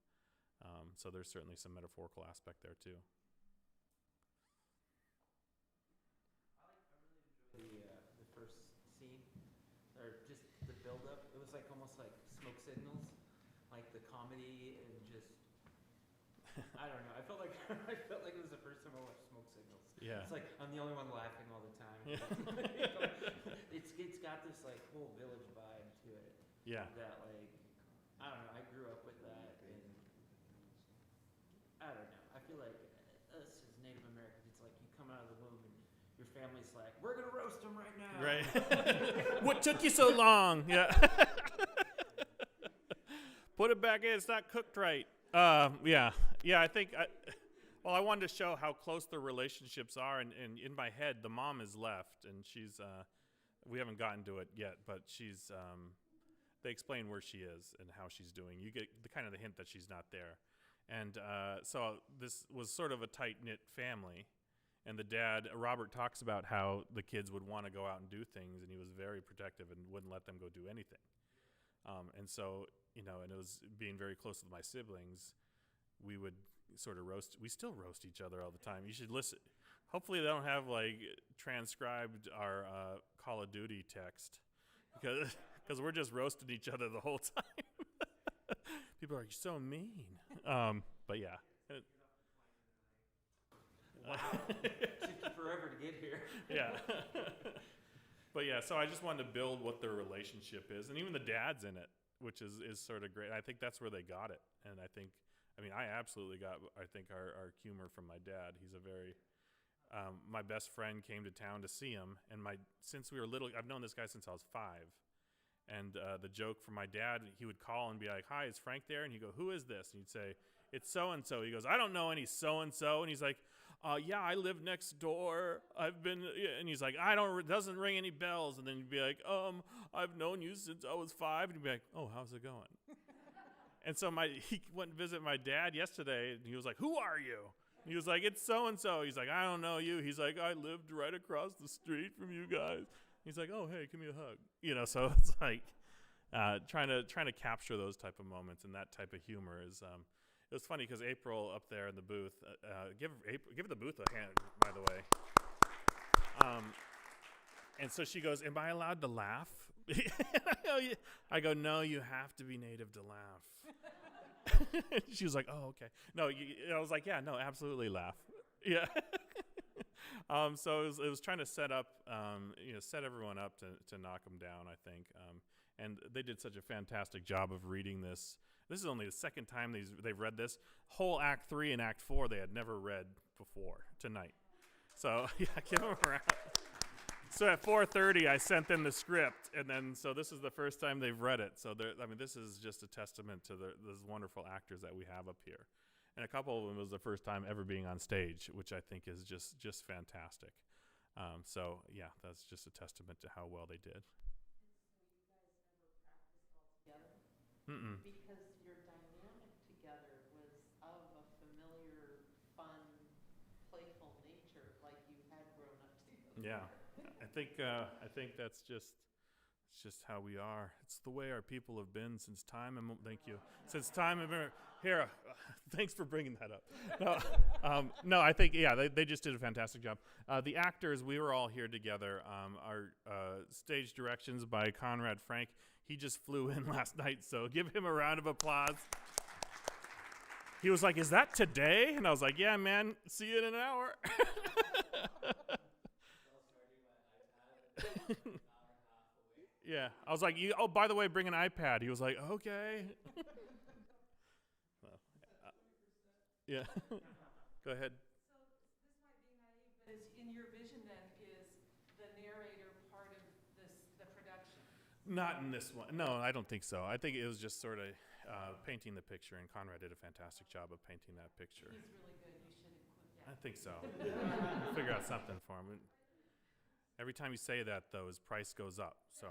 So there's certainly some metaphorical aspect there too. I really enjoyed the first scene, or just the build-up. It was like almost like smoke signals, like the comedy and just I don't know. I felt like it was the first time I watched Smoke Signals. Yeah. It's like I'm the only one laughing all the time. Yeah. It's got this like whole village vibe to it. Yeah. That like I don't know. I grew up with that, and I don't know. I feel like us as Native Americans, it's like you come out of the womb and your family's like, we're gonna roast them right now. Right. What took you so long? Yeah. Put it back in. It's not cooked right. Yeah. I think. I wanted to show how close the relationships are, and in my head, the mom is left, and she's. We haven't gotten to it yet, but she's. They explain where she is and how she's doing. You get the kind of the hint that she's not there, and so this was sort of a tight knit family, and the dad Robert talks about how the kids would want to go out and do things, and he was very protective and wouldn't let them go do anything, and so. And it was being very close with my siblings, we would sort of we still roast each other all the time. You should listen. Hopefully they don't have like transcribed our Call of Duty text because we're just roasting each other the whole time. People are like, you're so mean. But yeah. Wow. It took you forever to get here. Yeah. But yeah, so I just wanted to build what their relationship is, and even the dad's in it, which is sort of great. I think that's where they got it. And I absolutely got, our humor from my dad. He's a very, my best friend came to town to see him. And since we were little, I've known this guy since I was 5. And the joke from my dad, he would call and be like, hi, is Frank there? And he'd go, who is this? And he'd say, it's so-and-so. He goes, I don't know any so-and-so. And he's like, yeah, I live next door. I've been, and he's like, doesn't ring any bells. And then you'd be like, I've known you since I was 5. And he'd be like, oh, how's it going? And so he went and visit my dad yesterday, and he was like, who are you? And he was like, it's so-and-so. He's like, I don't know you. He's like, I lived right across the street from you guys. He's like, oh, hey, give me a hug. So it's like trying to capture those type of moments, and that type of humor is, it was funny because April up there in the booth, give the booth a hand, by the way. And so she goes, am I allowed to laugh? I go, no, you have to be Native to laugh. She was like, oh, okay. No, I was like, yeah, no, absolutely laugh. Yeah. So it was trying to set everyone up to knock them down, I think. And they did such a fantastic job of reading this. This is only the second time they've read this. Whole Act 3 and Act 4 they had never read before tonight. So, yeah, give them a round. So at 4:30, I sent them the script, and then so this is the first time they've read it. So this is just a testament to those wonderful actors that we have up here. And a couple of them was the first time ever being on stage, which I think is just fantastic. So yeah, that's just a testament to how well they did. Mm-mm. Because your dynamic together was of a familiar, fun, playful nature, like you had grown up together. Yeah, I think that's just how we are. It's the way our people have been since time. And thank you. Since time and here. Thanks for bringing that up. No, I think they just did a fantastic job. The actors, we were all here together. Our stage directions by Conrad Frank. He just flew in last night, so give him a round of applause. He was like, "Is that today?" And I was like, "Yeah, man. See you in an hour." Yeah, I was like, "Oh, by the way, bring an iPad." He was like, "Okay." Well, yeah. Go ahead. So this might be naive, but is in your vision then is the narrator part of the production? Not in this one. No, I don't think so. I think it was just sort of painting the picture, and Conrad did a fantastic job of painting that picture. He's really good. You should include that. I think so. We'll figure out something for him. Every time you say that, though, his price goes up. So,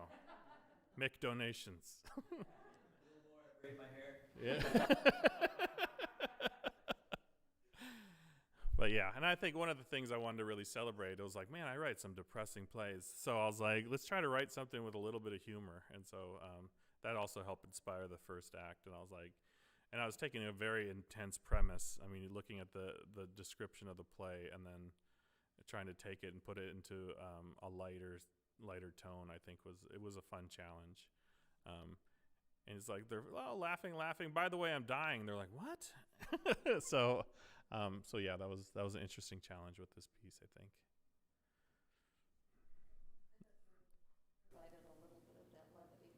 make donations. A little more, I braid my hair. Yeah. But yeah, and I think one of the things I wanted to really celebrate, it was like, man, I write some depressing plays. So I was like, let's try to write something with a little bit of humor. And so that also helped inspire the first act. And I was like, and I was taking a very intense premise. I mean, looking at the description of the play and then trying to take it and put it into a lighter tone, I think it was a fun challenge. And it's like, they're laughing. By the way, I'm dying. They're like, what? So yeah, that was an interesting challenge with this piece, I think. Provided a little bit of that levity.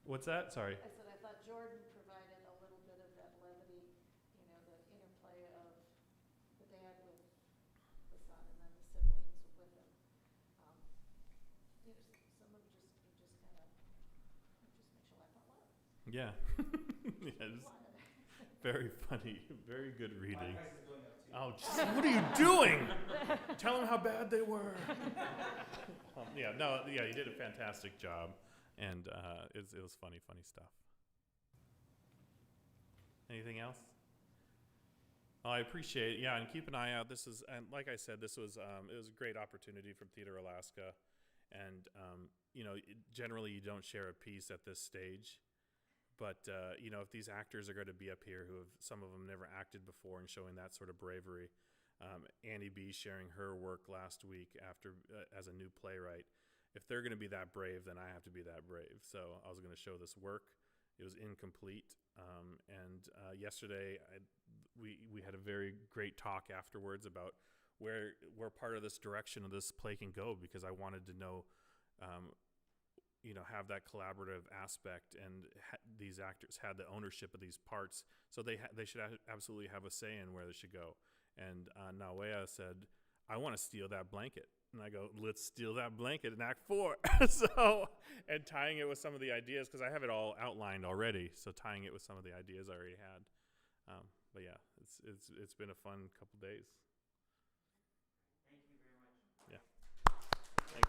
What's that? Sorry. I said I thought Jordan provided a little bit of that levity, you know, the interplay of the dad with the son and then the siblings with him. You know, some of it just kind of just makes you laugh out loud. Yeah. Yeah, it's very funny. Very good reading. My price is going up too. Oh, what are you doing? Tell them how bad they were. You did a fantastic job, and it was funny stuff. Anything else? Oh, I appreciate it. Yeah, and keep an eye out. And like I said, it was a great opportunity from Theater Alaska, and generally you don't share a piece at this stage. But, if these actors are going to be up here some of them never acted before and showing that sort of bravery, Annie B sharing her work last week as a new playwright, if they're going to be that brave, then I have to be that brave. So I was going to show this work. It was incomplete. And yesterday we had a very great talk afterwards about where part of this direction of this play can go, because I wanted to know, have that collaborative aspect, and these actors had the ownership of these parts, so they should absolutely have a say in where they should go. And Nawea said, I want to steal that blanket. And I go, let's steal that blanket in Act 4. And tying it with some of the ideas, because I have it all outlined already, so tying it with some of the ideas I already had. But yeah, it's been a fun couple days. Thank you very much. Yeah. Thanks.